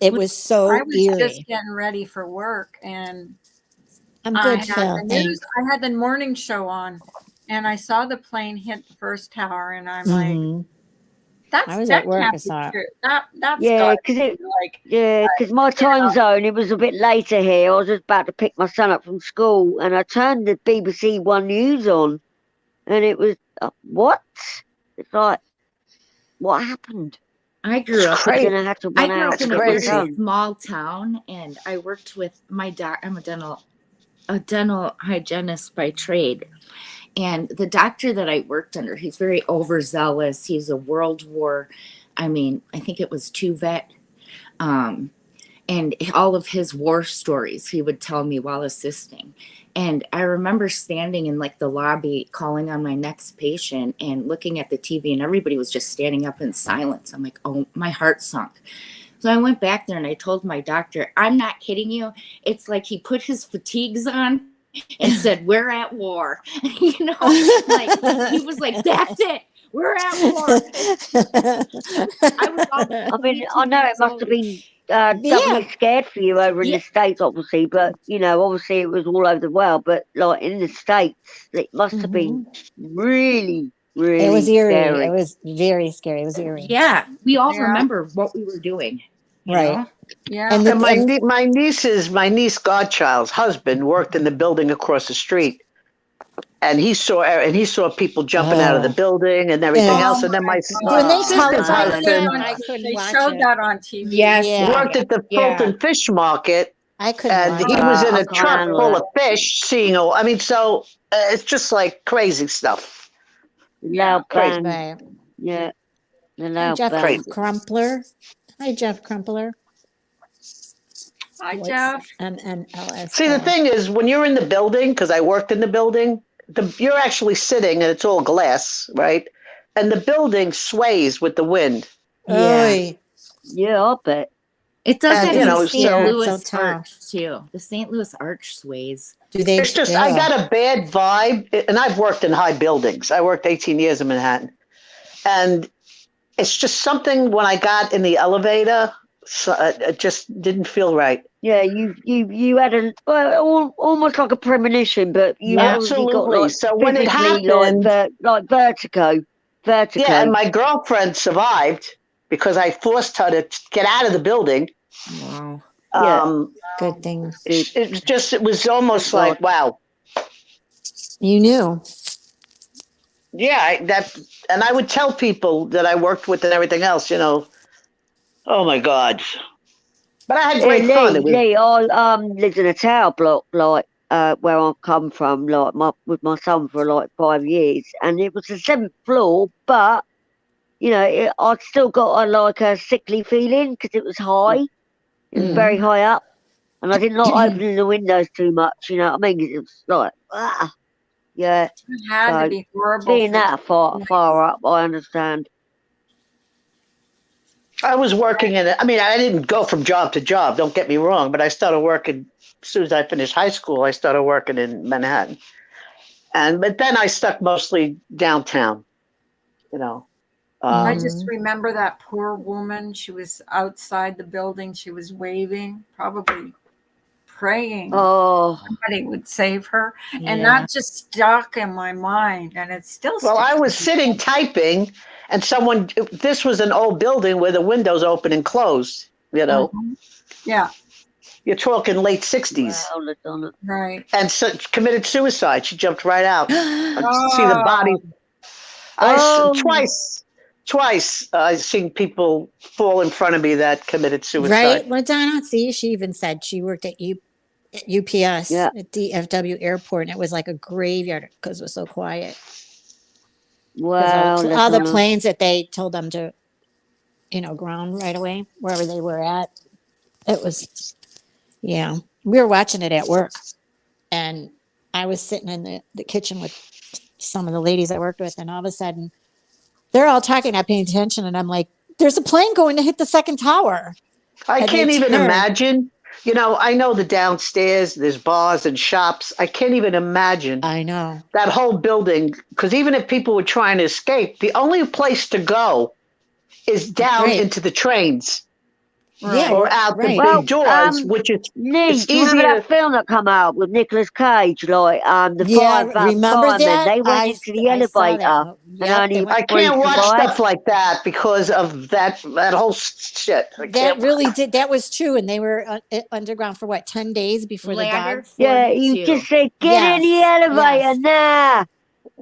It was so I was eerie. just getting ready for work, and I'm I good, had Phil. the news. Thanks. I had the morning show on, and I saw the plane hit the first tower, and I'm like, Mhm. "That's I was that at work. can't I be saw it. true. That's Yeah, got because it. like Yeah, because my time zone, it was a bit later here. I was just about to pick my son up from school, and I turned the BBC One News on, and it was what? It's like, what happened? I grew It's up. crazy. Then I had to I run grew out up to in a get my very crazy. son. small town, and I worked with my I'm a dental hygienist by trade. And the doctor that I worked under, he's very overzealous. He's a World War, I think it was II vet. And all of his war stories he would tell me while assisting. And I remember standing in like the lobby calling on my next patient and looking at the TV, and everybody was just standing up in silence. I'm like, oh, my heart sunk. So I went back there and I told my doctor, I'm not kidding you. It's like he put his fatigues on and said, "We're at war." Like he was like, "That's it. We're at war." I was all I mean, I know it must have been doubly Yeah. scared for you over in Yeah. the States, obviously, but obviously it was all over the world. But like in the States, it must have been really, really It was eerie. scary. It was very scary. It was eerie. Yeah, we all Yeah. remember what we were doing. You Right. know? yeah. And And the, my niece godchild's husband worked in the building across the street, and he saw people jumping out of the Oh. building and everything And- else. And then my when they sister's televised husband it, I couldn't They watch showed it. that on TV. Yes. Yeah. worked at the Fulton Fish Market, I couldn't and watch he it. was in I a can't truck handle full that. of fish. So it's just like crazy stuff. Loud Crazy. band. Right. Yeah. The Hi, loud Jeff band. Crazy. Crumpler. Hi, Jeff Crumpler. Hi, What's Jeff. MNLS? See, the thing is, when you're in the building, because I worked in the building, you're actually sitting and it's all glass, right? And the building sways with the wind. Yeah. Yeah, I bet. It does And, have you the know, St. so- Louis It's so tough. arch too. The St. Louis arch sways. Do they? It's just, I got a bad vibe, and I've worked in high buildings. I worked 18 years in Manhattan. And it's just something when I got in the elevator, it just didn't feel right. Yeah, you had almost like a premonition, but you Yeah. obviously got Absolutely. like So when it physically, happened, like vertigo. yeah, and my girlfriend survived because I forced her to get out of the building. Wow. Yeah. Good things. It was almost Thank like, wow. You knew. Yeah, and I would tell people that I worked with and everything else, oh my God. But I had great fun. It was, Lee, I lived in a tower block, like where I come from, like with my son for like 5 years, and it was the 7th floor, but I'd still got a sickly feeling because it was high. It was very high up, and I didn't like opening the windows too much. You know what I mean? It was like, yeah. It had to be horrible. Being that far up, I understand. I was working in it. I mean, I didn't go from job to job, don't get me wrong, but I started working as soon as I finished high school. I started working in Manhattan. But then I stuck mostly downtown, I just remember that poor woman. She was outside the building. She was waving, probably praying Oh, somebody would save her. And Yeah. that just stuck in my mind. And it's still Well, I sticks was in sitting typing, and this was an old building where the windows open and closed, Mhm. Yeah, You're talking late 60s. well, Madonna. right. And so committed suicide. She jumped right out. I could see the body. Oh. Twice I've seen people fall in front of me that committed suicide. Right, Madonna. See, she even said she worked at UPS Yeah. at DFW airport, and it was like a graveyard because it was so quiet. 'Cause Wow. that's all the nice. planes that they told them to, ground right away wherever they were at. It was, yeah. We were watching it at work, and I was sitting in the kitchen with some of the ladies I worked with, and all of a sudden, they're all talking, not paying attention, and I'm like, "There's a plane going to hit the second tower." I And they can't even turned. imagine. I know the downstairs, there's bars and shops. I can't even imagine I know. that whole building. Because even if people were trying to escape, the only place to go is down Right. into the trains Yeah, or out right. the Well, big doors, which is Nick, it's do you remember easier. that film that come out with Nicolas Cage, like the Yeah, five remember firemen? that? They went I into the I saw that. elevator and Yep, only they went- I can't three watch survived. stuff like that because of that whole shit. I that can't. really did. That was true, and they were underground for what, 10 days before the Ladder dog. Yeah, you 42. just said, get in the Yes, elevator yes. now.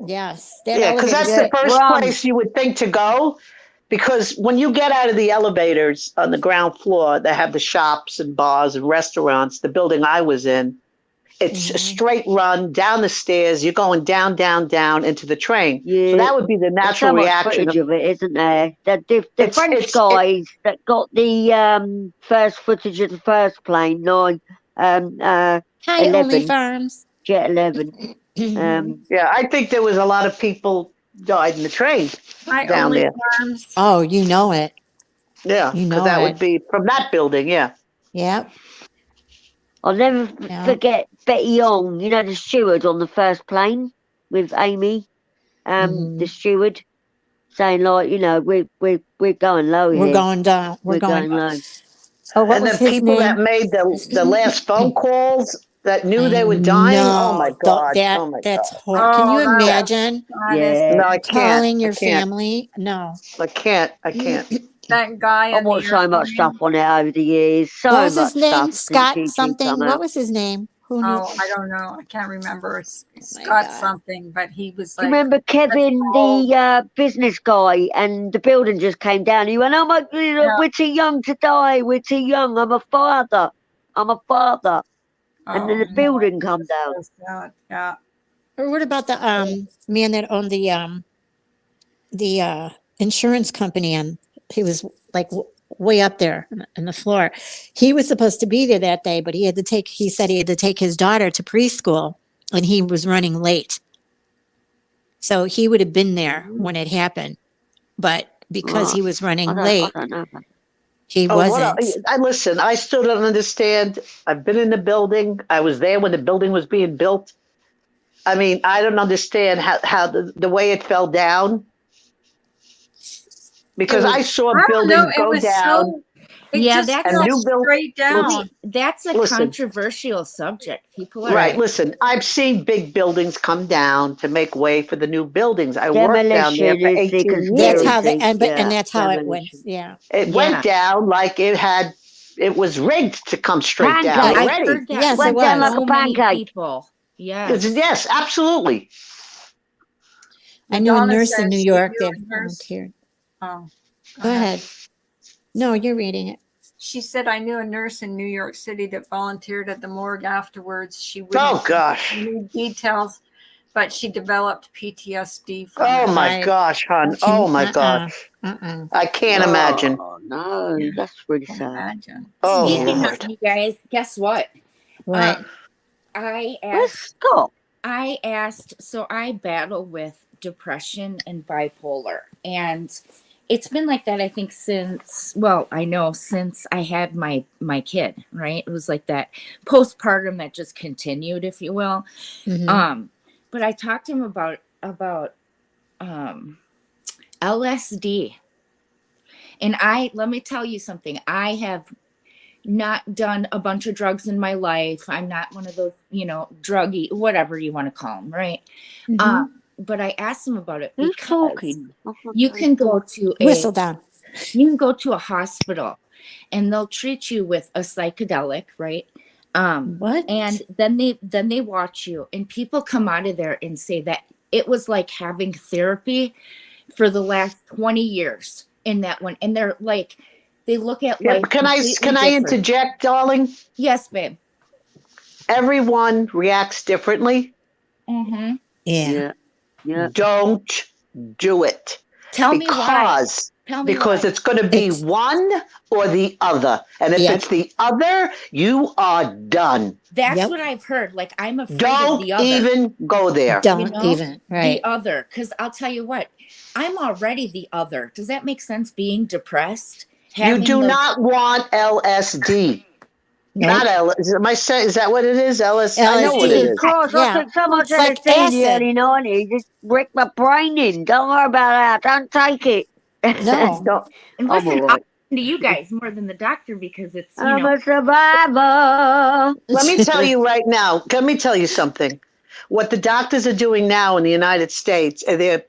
Yes, that Yeah, because elevator. that's the first Run. place you would think to go. Because when you get out of the elevators on the ground floor, they have the shops and bars and restaurants. The building I was in, it's a Mhm. straight run down the stairs. You're going down, down, down into the train. Yeah. So that would be the There's natural so much reaction. footage of it, isn't there? The It's- French it's- guys that got the first footage of the first plane, Hi, 11. Only Farms. Jet 11. Yeah, I think there was a lot of people died in the train Hi, down Only there. Farms. Oh, you know it. Yeah, You know because that it. would be from that building. Yeah. Yep. I'll never Yeah. forget Betty Young, the steward on the first plane with Amy, the steward, saying like, we're going low here. We're going down. We're going. low. Oh, what And was the his people that name? made the last phone calls that knew they were I dying. Oh my know. God. That Oh my that's God. horrible. Can you Oh, that- imagine That is- Yeah. No, I can't. calling your I can't. family? No. I can't. I can't. that guy. I've in the watched so much airplane. stuff on it over the years. So What was much his name? stuff since Scott YouTube something. come What out. was his name? Who knew? Oh, I don't know. I can't remember. It's my Scott God. something, but he was Do you like, remember Kevin, the business guy, and the building just came down? He went, "Oh my God, we're too young to die. We're too young. I'm a father. I'm a father." And then the oh, building come down. so sad. Yeah. Or what about the man that owned the insurance company, and he was like way up there in the floor. He was supposed to be there that day, but he said he had to take his daughter to preschool, and he was running late. So he would have been there when it happened, but because he was running I late, don't know. he Oh, what wasn't. I listen. I still don't understand. I've been in the building. I was there when the building was being built. I mean, I don't understand how the way it fell down. Because I saw a I don't building know. It go was down. so. It Yeah, just that's fell a new build- straight down. That's a Listen. controversial subject. People are Right. Listen, I've seen big buildings come down to make way for the new buildings. I worked down there for Demolition is the 18 conspiracy. That's years. how they and Yeah, that's how it went. demolition. Yeah. It Yeah. went down like it was rigged to come straight down Pancake. I've already. heard that Yes, from it was. like so a many pancake. people. Yes. Yes, absolutely. I knew a Donna nurse in says New she York knew that a nurse. volunteered. Oh, Go ahead. No, you're reading it. She said, I knew a nurse in New York City that volunteered at the morgue afterwards. She Oh wouldn't gosh. give any details, but she developed PTSD from Oh it. my Right. gosh, hon. Can- Oh my gosh. Uh-uh. I can't imagine. Oh, no, that's really Can't sad. imagine. Oh Speaking Lord. of you guys, guess what? What? I Where's asked Scott? so I battle with depression and bipolar. And it's been like that, I think, since I had my kid, right? It was like that postpartum that just continued, if you will. Mhm. But I talked to him about LSD. And let me tell you something. I have not done a bunch of drugs in my life. I'm not one of those, druggy, whatever you want to call them, right? Mhm. But I asked him about it Who's because talking? you can go to Whistle down. a hospital and they'll treat you with a psychedelic, right? What? And then they watch you, and people come out of there and say that it was like having therapy for the last 20 years in that one. And they're like, they look at Yeah, life. can I completely different. interject, darling? Yes, babe. Everyone reacts differently. Mm-hmm. Yeah. Yeah. Yeah. Don't do it. Tell me why. Tell me Because why. it's going to be It's- one or the other. And if Yep. it's the other, you are done. That's Yep. what I've heard. Like, I'm afraid of Don't the other. even go there. Don't know, even. Right. The other. Because I'll tell you what, I'm already the other. Does that make sense? Being depressed. You Having do those- not want LSD. Nope. Not LSD. Is that what it is? LSD. I know what it LSD. is. Christ, Yeah. I took so much It's like LSD in the acid. early 90s. It wrecked my brain in. Don't worry about that. Don't take it. No. Don't. And I'm listen, all I'll right. listen to you guys more than the doctor because it's, you I'm know, a survivor. Let me tell you right now. Let me tell you something. What the doctors are doing now in the United States, they're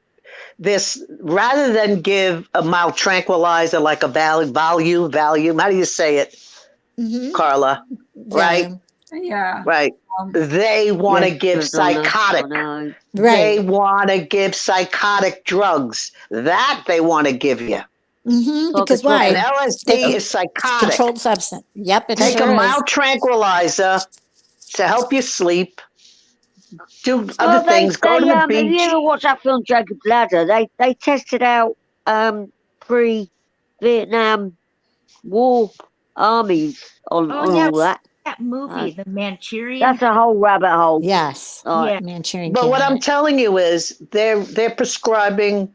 this rather than give a mild tranquilizer like a Valium. How do you say it, Mhm. Carla? Right, Yeah. right. They want to Yes, give yes, I know, psychotic. I know. They Right. want to give psychotic drugs. That they want to give you. Because Psychotropic. And why? LSD They- is It's psychotic. controlled substance. Yep, it Take sure a is. mild tranquilizer to help you sleep. Do other Well, things. Go to the have you beach. ever watched that film Jacob's Ladder? They tested out pre-Vietnam War armies on Oh, all yeah. that. that movie, The Manchurian. That's a whole rabbit hole. Yes. Like, Yeah. Manchurian But what I'm Candidate. telling you is they're prescribing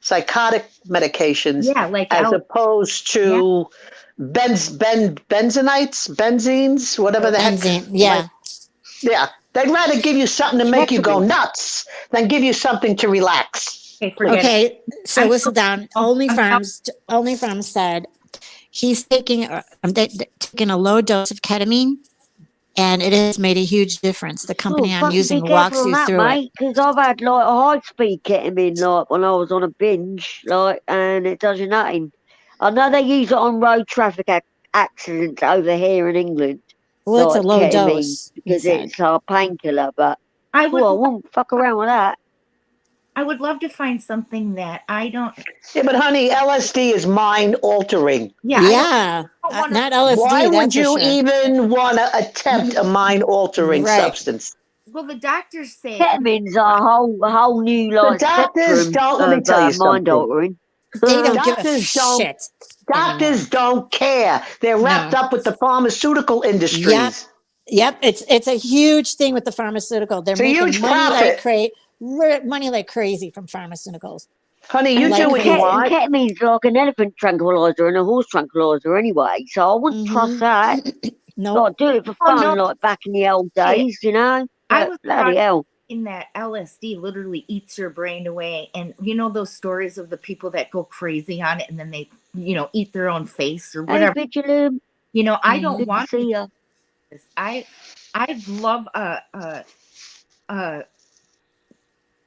psychotic medications Yeah, like as Al- opposed to benzines, whatever the heck. Benzene. Yeah. Yeah. They'd rather give you something to make you go Flexible. nuts than give you something to relax. Okay, forget it. Okay. So I'm listen down. Only I'm Farms said he's taking taking a low dose of ketamine, and it has made a huge difference. The company oh, I'm fucking using be walks careful on you that, through it. mate, because I've had like a high-speed ketamine like when I was on a binge, like, and it does you nothing. I know they use it on road traffic accidents over here in England. Well, it's a like low ketamine, dose. he because said. it's a painkiller, but I well, I would won't fuck around with that. I would love to find something that I don't. Yeah, but honey, LSD is mind altering. Yeah. I Yeah. don't wanna- Not LSD. Why would that's for you sure. even want to attempt a mind altering Right. substance? Well, the doctors say Ketamine's a whole new like doctors spectrum don't- let me of tell you mind something. altering. They don't give a Doctors don't- shit. Doctors don't care. They're wrapped No. up with the pharmaceutical industries. Yep. Yep. It's a huge thing with the pharmaceutical. They're It's a making huge money profit. money like crazy from pharmaceuticals. Honey, you Like do what you crazy. want. Ketamine's like an elephant tranquilizer and a horse tranquilizer anyway, so I wouldn't trust that. No. Like, do it for Oh, fun, no. like back in the old days, you know? I But was bloody hell. in that LSD literally eats your brain away. And you know those stories of the people that go crazy on it and then they, eat their own face or Hey, whatever. Vigilum, I don't good to want see you. this. I'd love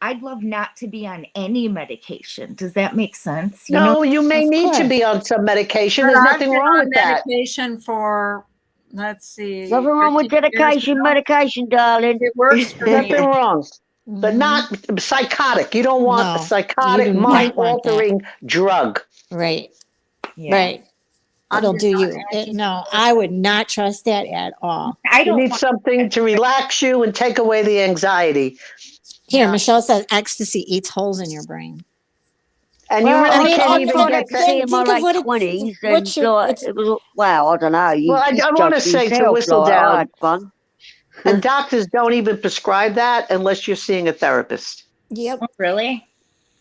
I'd love not to be on any medication. Does that make sense? No, you may Of need to course. be on some medication. But There's I've nothing been wrong on with that. medication for, let's see. Nothing wrong with 15 years dedication, now. medication, darling. It works for me. Nothing wrong. But Mhm. not psychotic. You don't want No, a psychotic, you do not mind want that. altering drug. Right. Yeah. Right. It'll I'm do just you. No, I would not trust that at all. I You don't need want something to relax you and take away the anxiety. Here, Yeah. Michelle says ecstasy eats holes in your brain. And Well, you really I mean, can't oh, even no, get that. ecstasy in my think of late what it's- 20s, what and you're- like, it's- it was, well, I don't know. You, Well, I you wanna judge say to yourself, whistle like, down. I had fun. And doctors don't even prescribe that unless you're seeing a therapist. Yep. really.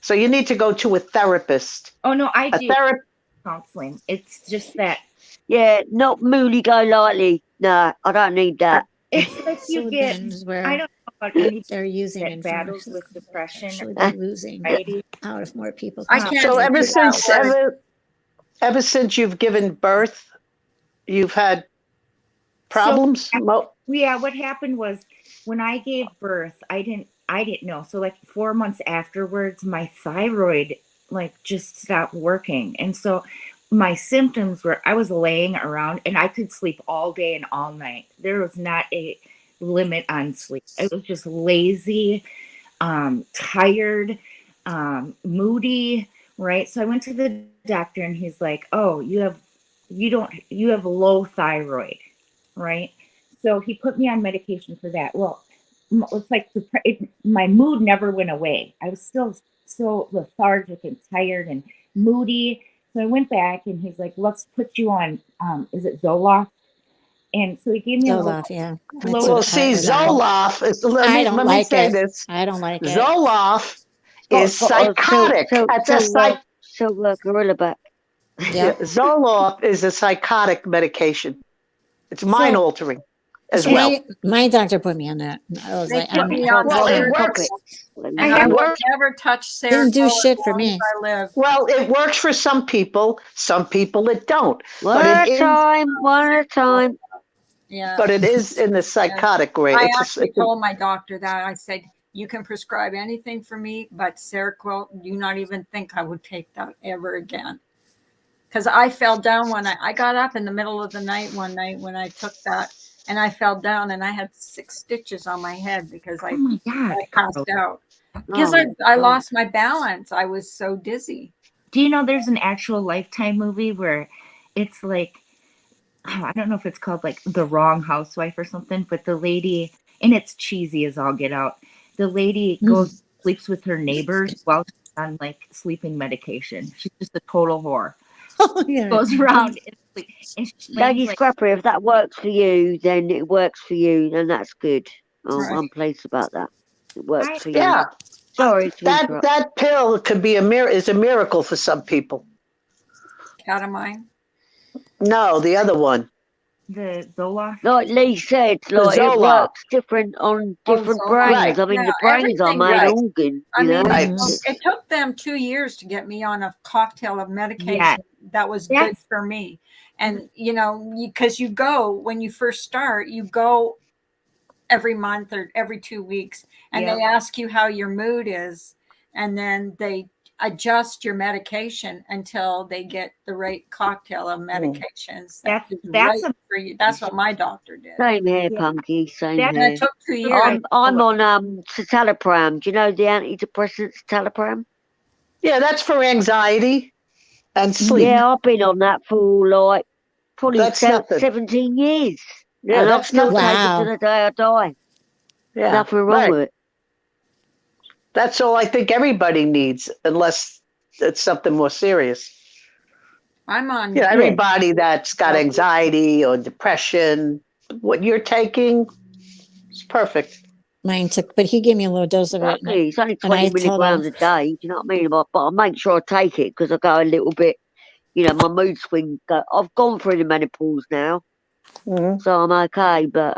So you need to go to a therapist. Oh no, I A do therapist. counseling. It's just that Yeah, not moody go lightly. No, I don't need that. it's like you So get. then is where I don't know about any they're using that battles with information. depression Actually, or they're losing anxiety. out if more people. I come. can't So figure it out. ever since you've given birth, you've had problems. Yeah, what happened was when I gave birth, I didn't know. So like 4 months afterwards, my thyroid just stopped working. And so my symptoms were I was laying around and I could sleep all day and all night. There was not a limit on sleep. I was just lazy, tired, moody, right? So I went to the doctor and he's like, "Oh, you have low thyroid," right? So he put me on medication for that. Well, it's like my mood never went away. I was still so lethargic and tired and moody. So I went back and he's like, "Let's put you on, is it Zoloft?" And so he gave me a little Zoloft, yeah. That's low. Well, what see, I was on. Zoloft is, I don't let me like say it. this. I don't like it. Zoloft is So, psychotic. That's a Gorilla back. Yeah. Zoloft is a psychotic medication. It's mind altering as So well. my doctor put me on that. I was They like, put me on Well, it Seroquel, works. and I I have will worked. never touch Seroquel didn't do as shit for long me. as I live. Well, it works for some people. Some people it don't. One But at it a is. time, one at a time. Yeah. But it is in the psychotic rate. I It's actually told my doctor that. I said, "You can prescribe anything for me, but Seroquel, do not even think I would take that ever again." Because I fell down when I got up in the middle of the night one night when I took that, and I fell down and I had 6 stitches on my head because Oh my God. I passed out. Because Oh, I lost my balance. I was so dizzy. Do you know there's an actual Lifetime movie where it's like, I don't know if it's called like The Wrong Housewife or something, but the lady, and it's cheesy as all get out. The lady goes sleeps with her neighbors while she's on like sleeping medication. She's just a total whore. Oh, yeah. Goes around and she Lady explains, like, Scrapper, if that works for you, then it works for you, and that's good. Right. I'm pleased about that. It works for you. Yeah, Sorry to interrupt. that pill could be is a miracle for some people. Catamine. No, the other one. the Zoloft. Like Lee said, like it Zoloft. works different on different Zoloft. brains. Right. I mean, Yeah, the brain's our everything, main right. organ. I You mean, know? Right. it took them 2 years to get me on a cocktail of medication Yeah. that was good Yes. for me. And, because you go, when you first start, you go every month or every 2 weeks, and Yeah. they ask you how your mood is, and then they adjust your medication until they get the right cocktail of medications. That's right a for you. That's what my doctor did. Same here, Yeah. Punky. Same That- And it here. took 2 years. I'm on citalopram. Do you know the antidepressant citalopram? Yeah, that's for anxiety and sleep. Yeah, I've been on that for like probably That's nothing. 17 years. Yeah, and I'll that's still nothing. take it Wow. to the day I die. Yeah, Nothing wrong right. with it. That's all I think everybody needs, unless it's something more serious. I'm on. Yeah, everybody that's got anxiety or depression, what you're taking is perfect. Mine took, but he gave me a little dose of it. and I- Exactly. It's only and I 20 told milligrams him- a day. Do you know what I mean? But I make sure I take it because I go a little bit, my mood swings go. I've gone through the menopause now, Mhm. so I'm okay. But,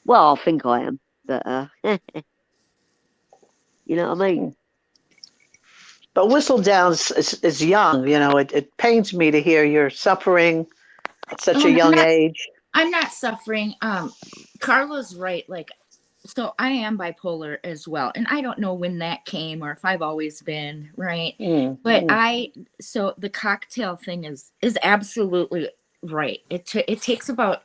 well, I think I am. But, you know what I mean? But Whistledown is young. It pains me to hear you're suffering at such Oh, a young not- age. I'm not suffering. Carla's right. Like, so I am bipolar as well. And I don't know when that came or if I've always been, right? But so the cocktail thing is absolutely right. It takes about,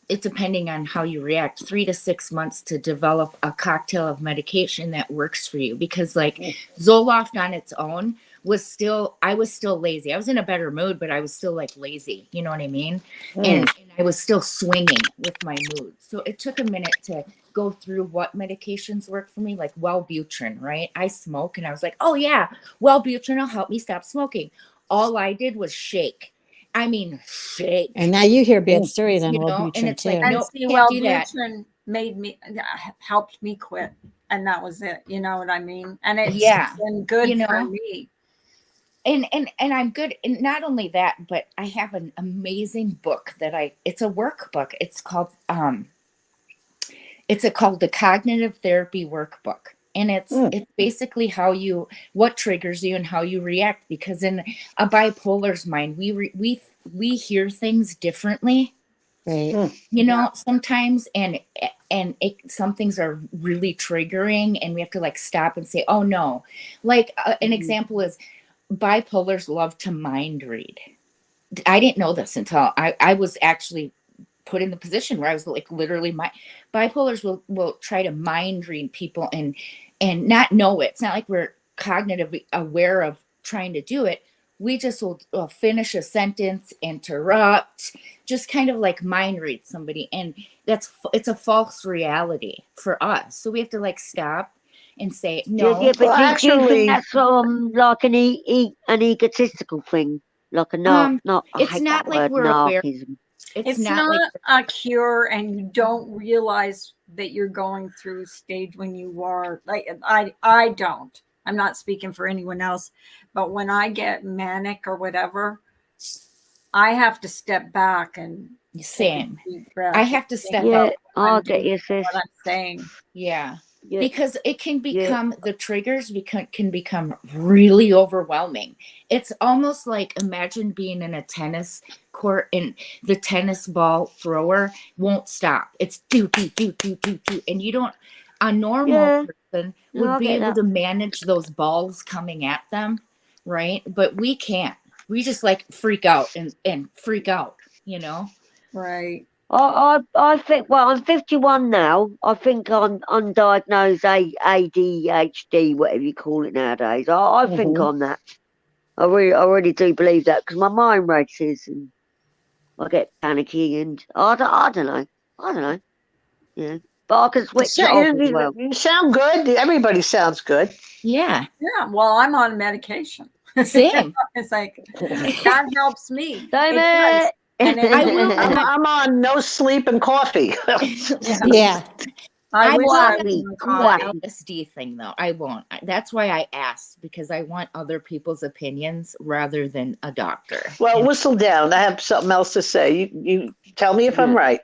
it depending on how you react, 3 to 6 months to develop a cocktail of medication that works for you. Because like Zoloft on its own I was still lazy. I was in a better mood, but I was still like lazy. You know what I mean? And I was still swinging with my mood. So it took a minute to go through what medications work for me, like Wellbutrin, right? I smoke and I was like, oh yeah, Wellbutrin will help me stop smoking. All I did was shake. I mean, shake. And now you hear bad stories on You know, and Wellbutrin it's too. like, And no, see, can't do that. Wellbutrin helped me quit, and that was it. You know what I mean? And it's been good for me. And I'm good. And not only that, but I have an amazing book it's a workbook. It's called the Cognitive Therapy Workbook. And it's basically what triggers you and how you react, because in a bipolar's mind, we hear things differently. Right. Sometimes and some things are really triggering and we have to like stop and say, oh no. Like an example is bipolars love to mind read. I didn't know this until I was actually put in the position where I was like literally my bipolars will try to mind read people and not know it. It's not like we're cognitively aware of trying to do it. We just will finish a sentence, interrupt, just kind of like mind read somebody. And it's a false reality for us. So we have to like stop and say, no. Yeah, but Well, do you actually- think that's like an egotistical thing? Like a I it's hate not that like word, we're aware. narcissism. It's not not like a cure, and you don't realize that you're going through a stage when you are like I don't. I'm not speaking for anyone else, but when I get manic or whatever, I have to step back and same. take a deep breath I have and to think step Yeah, out. I'll get you, sis. what I'm saying. Yeah. Yeah. Because it can become the triggers can become really overwhelming. It's almost like imagine being in a tennis court and the tennis ball thrower won't stop. It's do, and you don't. A normal person would I be get able that. to manage those balls coming at them, right? But we can't. We just like freak out and freak out, you know. Right. I think, well, I'm 51 now. I think I'm undiagnosed ADHD, whatever you call it nowadays. I think I'm that. I really do believe that because my mind races and I get panicky and I don't know. Yeah, but I can switch it off as well. You sound good. Everybody sounds good. Yeah. Yeah. Well, I'm on medication. Same. It's like that helps me. Damn It does. it! And it, I will. I'm on no sleep and coffee. Yeah. I wish I Wacky, was The wacky. LSD thing though, I won't. That's why I asked, because I want other people's opinions rather than a doctor. Well, whistle down. I have something else to say. You tell me if I'm Yeah. right.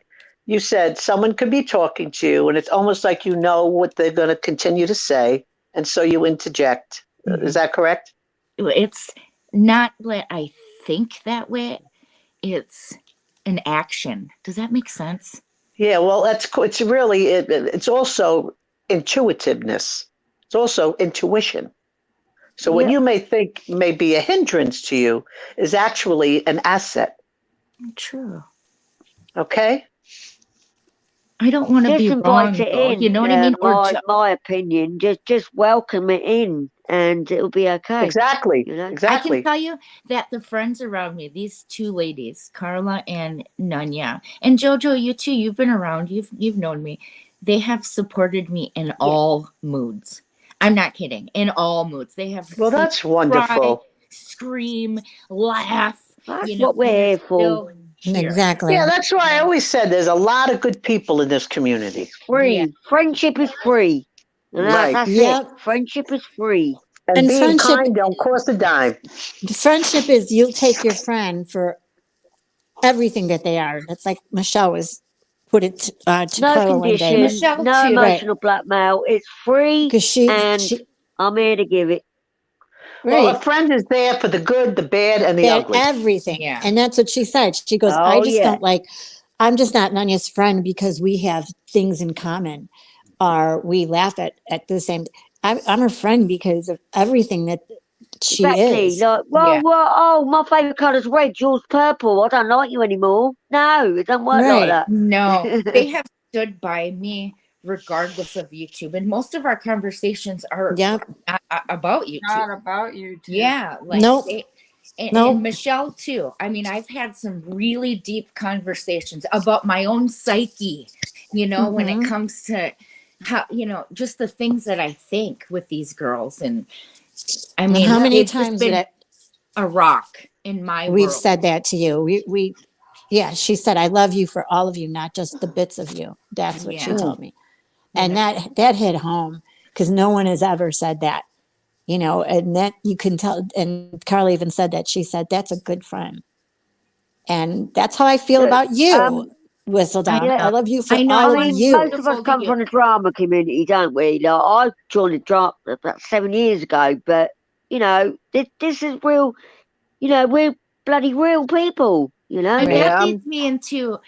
You said someone could be talking to you, and it's almost like you know what they're going to continue to say, and so you interject. Is that correct? It's not that I think that way. It's an action. Does that make sense? Yeah. Well, it's really it's also intuitiveness. It's also intuition. So what Yeah. you may think may be a hindrance to you is actually an asset. True. Okay. I don't want to Just be invite wrong, it though. in. You know what I mean? Or My opinion, just welcome it in, and it'll be okay. Exactly. You know? I Exactly. can tell you that the friends around me, these two ladies, Carla and Nanya, and Jojo, you too, you've been around, you've known me. They have supported me in all moods. I'm not kidding. In all moods. They have Well, that's wonderful. cry, scream, laugh. That's you know, what we're and they're here for. still here. Exactly. Yeah, that's why I always said there's a lot of good people in this community. Free. Yeah. Friendship is free. And Right. that's Yep. it. Friendship is free. And And being friendship- kind don't cost a dime. Friendship is you'll take your friend for everything that they are. That's like Michelle was put it to No Carla one day. condition, Michelle no too. emotional blackmail. It's free, Because she, and I'm here to give it. Well, a right. friend is there for the good, the bad, and the That ugly. everything. Yeah. And that's what she said. She goes, I Oh, just yeah. don't like, I'm just not Nanya's friend because we have things in common or we laugh at the same. I'm her friend because of everything that she Exactly. is. Like, well, my favourite colour's red, yours purple. I don't like you anymore. No, it doesn't work Right. like that. No, they have stood by me regardless of YouTube. And most of our conversations are Yep. about YouTube. Not about you. Too. Yeah, like Nope. and Nope. Michelle too. I mean, I've had some really deep conversations about my own psyche, when it Mhm. comes to how, just the things that I think with these girls. And I And mean, how many they've just times been did a rock in my we've world. said that to you? Yeah, she said, I love you for all of you, not just the bits of you. That's what she Yeah. told me. And that hit home because no one has ever said that, and that you can tell. And Carla even said that. She said, that's a good friend. And that's how I feel about you, Whistledown. yeah. I love you for I know. all I of mean, you. most of us come from the drama community, don't we? Like, I joined the drama about 7 years ago, but this is real. We're bloody real people. And Yeah. that leads me into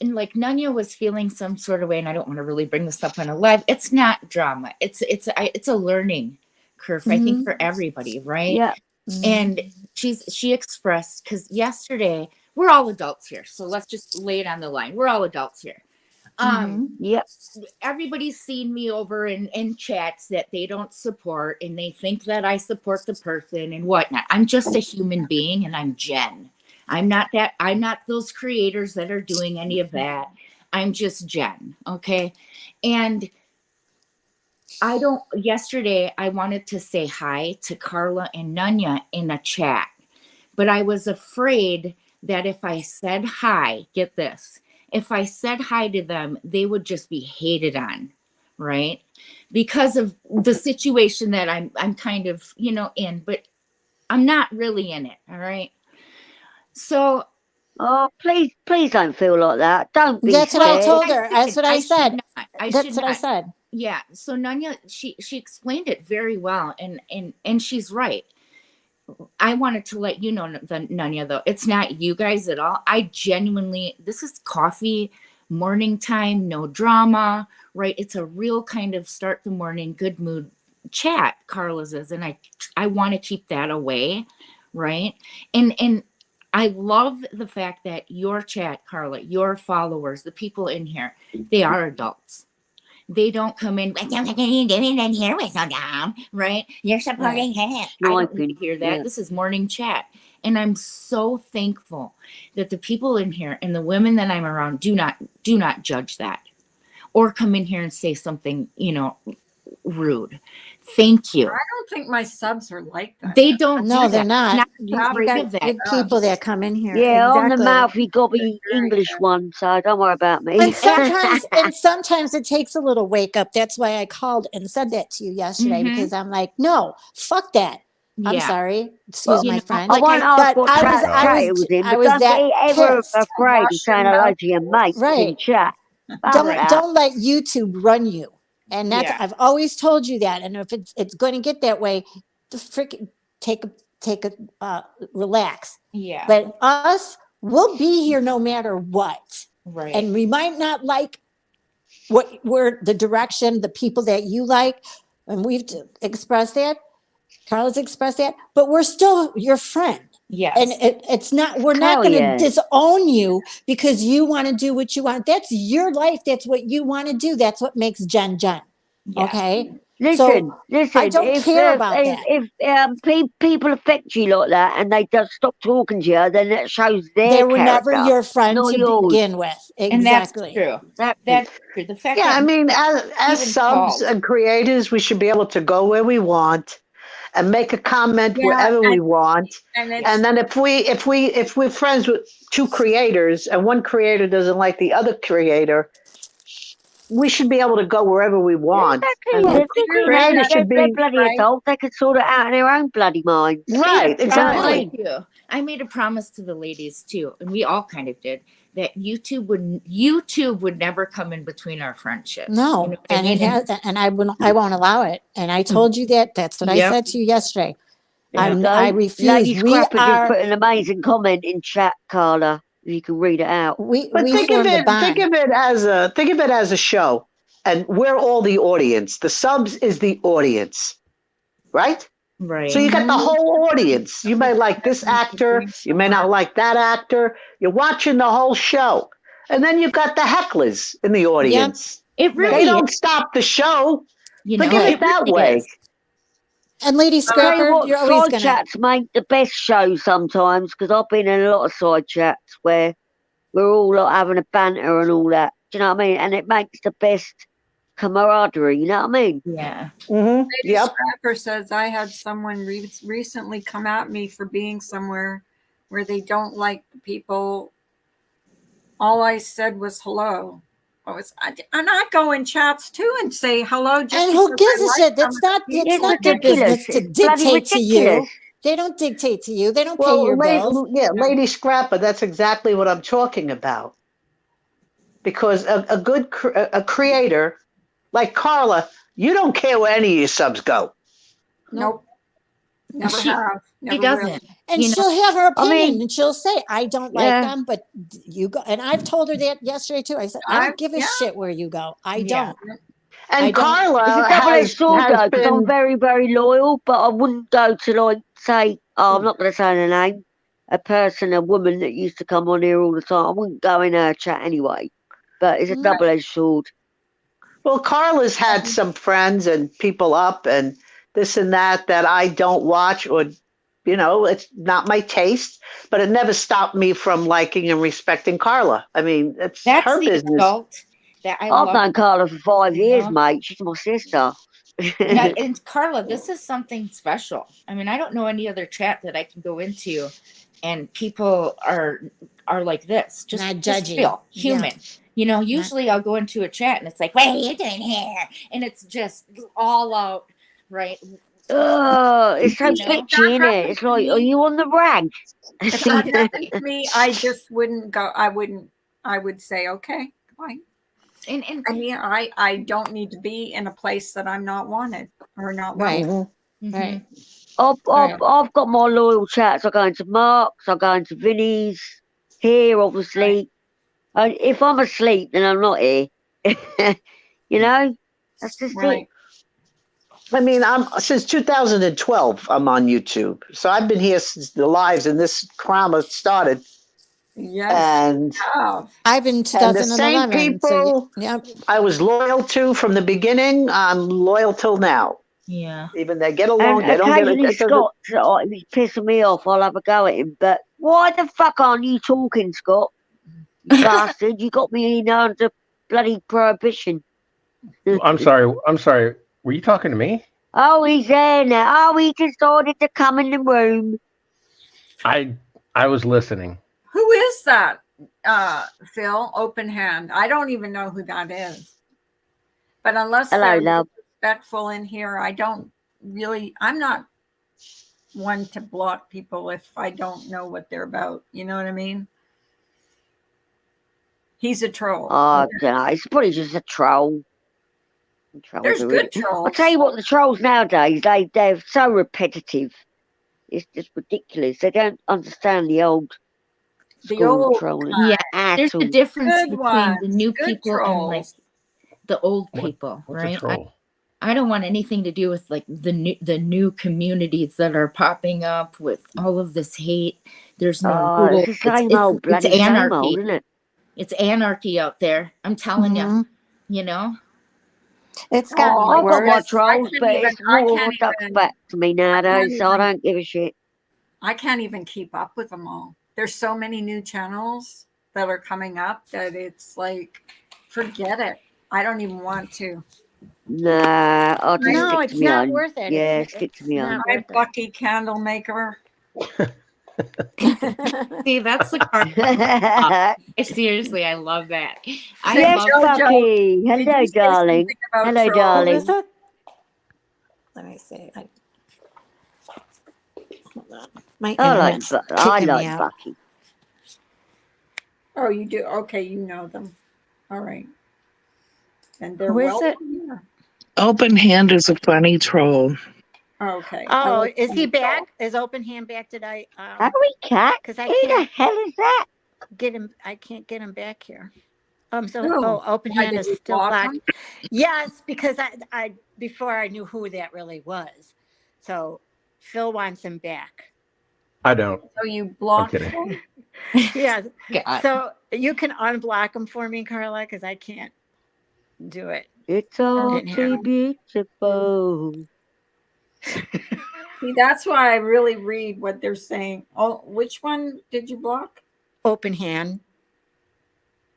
and like Nanya was feeling some sort of way, and I don't want to really bring this up on a live. It's not drama. It's a learning curve, I think, for everybody, right? Yeah. And she expressed, because yesterday we're all adults here. So let's just lay it on the line. We're all adults here. Yep. Everybody's seen me over in chats that they don't support, and they think that I support the person and whatnot. I'm just a human being, and I'm Jen. I'm not those creators that are doing any of that. I'm just Jen. Okay. And yesterday I wanted to say hi to Carla and Nunya in a chat, but I was afraid that if I said hi, get this, if I said hi to them, they would just be hated on, right? Because of the situation that I'm kind of, in, but I'm not really in it. All right. So Oh, please don't feel like that. Don't be That's what I scared. told her. That's what I said. That's what I not. said. Yeah. So Nunya, she explained it very well, and she's right. I wanted to let you know, Nunya, though, it's not you guys at all. I genuinely, this is coffee, morning time, no drama, right? It's a real kind of start the morning, good mood chat, Carla's is, and I want to keep that away, right? And I love the fact that your chat, Carla, your followers, the people in here, they are adults. They don't come in, right? You're supporting him. I don't need to hear that. Yeah. This is morning chat. And I'm so thankful that the people in here and the women that I'm around do not judge that or come in here and say something, rude. Thank you. I don't think my subs are like that. They don't. No, do they're that. not. Not You afraid got of that. good people that come in here. Yeah, on the Exactly. mouth, you got to be English one, so don't worry about me. And sometimes it takes a little wake up. That's why I called and said that to you yesterday, Mhm. because I'm like, no, fuck that. I'm Yeah. sorry. Excuse my friend. I won't ask what I chat it was in, I but was don't that be ever pissed. afraid of saying hello to your mates in Right. chat. Fuck that. Don't let YouTube run you. And that's Yeah. I've always told you that. And if it's going to get that way, just freaking take a relax. Yeah. But us, we'll be here no matter what. Right. And we might not like we're the direction, the people that you like, and we've expressed that. Carla's expressed that, but we're still your friend. Yes. And it's not, we're not Hell going to yeah. disown you because you want to do what you want. That's your life. That's what you want to do. That's what makes Jen Jen. Yeah. Okay. Listen, I don't care about that. If people affect you like that and they just stop talking to you, then that shows their They were character. never your friend not to yours. begin with. And that's Exactly. true. Exactly. That's true. The fact Yeah, that I mean, as even subs called. and creators, we should be able to go where we want and make a comment Yeah, wherever we want. And it's And then if we're friends with two creators and one creator doesn't like the other creator, we should be able to go wherever we want. Exactly. And the creator They're should be bloody right. adults. They can sort it out in their own bloody minds. right, Thank exactly. you. I made a promise to the ladies too, and we all kind of did, that YouTube would never come in between our friendships. No, You know what I and it mean? has, and I won't allow it. And I told you that. That's what I Yep. said to you yesterday. There you go. I refuse. Lady We Scrapper just are. put an amazing comment in chat, Carla. You can read it out. We But think of formed a it bond. think of it as a show. And we're all the audience. The subs is the audience. Right? Right. So you got the whole audience. You may like this actor, you may not like that actor. You're watching the whole show. And then you've got the hecklers in the audience. It really They don't is. stop the show. You Think know, of it that really way. is. And Lady Tell you Scrapper, what, you're always side gonna. chats make the best shows sometimes, because I've been in a lot of side chats where we're all like having a banter and all that. Do you know what I mean? And it makes the best camaraderie. You know what I mean? Yeah. Mm-hmm. Lady Yep. Scrapper says, I had someone recently come at me for being somewhere where they don't like the people. All I said was hello. And I go in chats too and say hello. Just And who because I gives a like shit? them. It's not It's their ridiculous. business to It's bloody dictate to you. ridiculous. They don't dictate to you. They don't pay Well, your bills. Lady Scrapper, that's exactly what I'm talking about. Because a good a creator like Carla, you don't care where any of your subs go. Nope. Never She- have. She Never doesn't. And You know, she'll have her I opinion, mean, and she'll say, "I don't like yeah. them, but you go." And I've told her that yesterday too. I said, "I don't give a yeah. shit where you go. I Yeah. don't." And I don't- Carla It's a double-edged sword, has though, because I'm been very, very loyal, but I wouldn't go to, like, say, oh, I'm not going to say the name, a woman that used to come on here all the time. I wouldn't go in her chat anyway. But it's a No. double-edged sword. Well, Carla's had some friends and people up and this and that I don't watch, or, it's not my taste, but it never stopped me from liking and respecting Carla. I mean, it's That's her the business. adult that I I've love. known Carla for 5 years, know? mate. She's my sister. Now, and Carla, this is something special. I mean, I don't know any other chat that I can go into, and people are like this, just Not just judgy. feel Yeah. human. Usually I'll go into a chat and it's like, "What are you doing here?" And it's just all out, right? Oh, it's so You know? bitchy, isn't it? It's like, are you on the rag? If that happened to me, I just wouldn't go. I would say, okay, fine. And I mean, I don't need to be in a place that I'm not wanted or not Right. welcome. Right. I've got my loyal chats. I go into Mark's, I go into Vinny's, here, obviously. And if I'm asleep, then I'm not here. That's just Right. it. I mean, since 2012, I'm on YouTube. So I've been here since the lives and this drama started. Yes. And I've been and the same 2011. people Yep. I was loyal to from the beginning, I'm loyal till now. yeah. Even they get along, And they don't get occasionally it. Scott, if he's pissing me off, I'll have a go at him. But why the fuck aren't you talking, Scott? You bastard. You got me in under bloody prohibition. I'm sorry. Were you talking to me? Oh, he's there now. Oh, he decided to come in the room. I was listening. Who is that, Phil? Open hand. I don't even know who that is. But unless Hello, they're love. respectful in here, I'm not one to block people if I don't know what they're about. You know what I mean? He's a troll. Oh, I don't know. It's probably just a troll. Trolls There's are good really- trolls. I'll tell you what, the trolls nowadays, they're so repetitive. It's just ridiculous. They don't understand the old The school old trolling Yeah. at There's all. a difference Good between ones. the new Good people and like trolls. the old What- people, What's right? a troll? I don't want anything to do with like the new communities that are popping up with all of this hate. There's no Oh, rules. it's the same old bloody same anarchy. old, isn't it? It's anarchy out there. I'm telling Mhm. you, It's gotten Oh, I've got my worse. trolls, can't but even- it's I more can't ducks even- back to me nowadays, so I even- don't give a shit. I can't even keep up with them all. There's so many new channels that are coming up that it's like, forget it. I don't even want to. Nah, I'll just No, stick it's to me not own. worth it. Yeah, It's- stick to it's me not own. My worth it. Bucky candle maker. see, that's the part. yes, Seriously, I love that. I Yes, love Jojo. Bucky. Did Hello, you say darling. something about Hello, trolls? darling. Is it? Let me see. Hold on. My internet's I kicking me like out. Bucky. Oh, you do? Okay, you know them. All right. And they're Who is it? welcome here. Open Hand is a funny troll. Okay. Oh, like is he them. back? Is Open Hand back? Did I Harry Cat? because I Who the can't hell is that? get him? I can't get him back here. Who? Open Why, Hand did is you still block blocked. him? Yes, because I before I knew who that really was. So Phil wants him back. I don't. So you blocked kidding. him? Yeah. God. So you can unblock him for me, Carla, because I can't do it. It's all in here. too beautiful. See, that's why I really read what they're saying. Oh, which one did you block? Open Hand.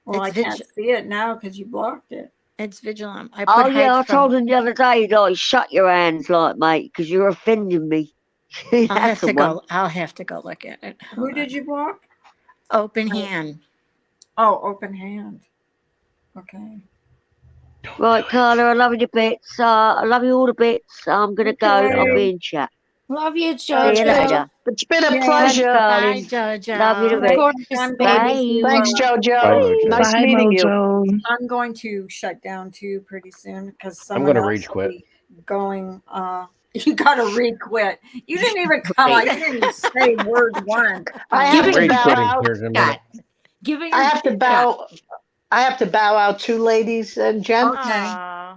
Well, It's I can't see it now because you blocked it. It's vigilant. I Oh put yeah, I hide from. told him the other day, like, shut your hands, like, mate, because you're offending me. I'll have That's to the one. go. I'll have to go look at it. Who Hold did on. you block? Open Hand. Oh, Open Hand. Okay. Right, Carla, I love you to bits. I love you all the bits. I'm gonna go. I'll Okay. be in chat. Love you, See you Jojo. later. It's been a Yeah, pleasure. Bye, Darling. Jojo. Love you to Of bits. course, I'm baby. going to, Thanks, Jojo. Bye, Mojo. Nice Bye, meeting you. Mojo. I'm going to shut down too pretty soon because I'm someone gonna else rage will quit. be going. You got to re-quit. You didn't even come out. You didn't even say word one. I Give have it to Rage bow quitting out. here in a minute. God. Give it your I have to bow. I have to bow out too, ladies and gents. Okay. Aw.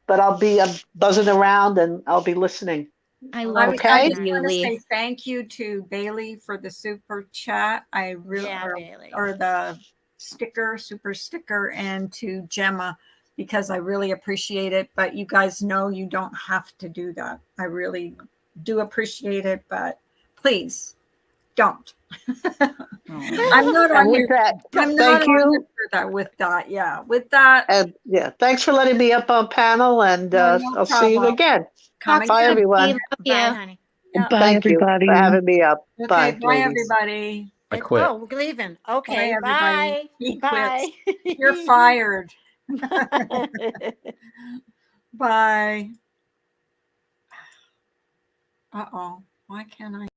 But I'll be buzzing around and I'll be listening. I I love was Okay. just you, want to Lee. say thank you to Bailey for the super chat. I really Yeah, Bailey. or the super sticker, and to Gemma because I really appreciate it. But you guys know you don't have to do that. I really do appreciate it, but please don't. Oh. I'm not And on with your. that, I'm not thank on you. your for that with that. Yeah, with that. And yeah, thanks for letting me up on panel, and No I'll see you problem. again. Come Talk Bye, again. soon, Lee. everyone. Love Bye, ya. honey. Yeah. Bye, Thank you everybody. for having me up. Okay. Bye, Bye, ladies. everybody. I quit. Oh, we're leaving. Bye, Okay, everybody. bye. He Bye. quits. You're fired. Bye. Uh-oh. Why can't I?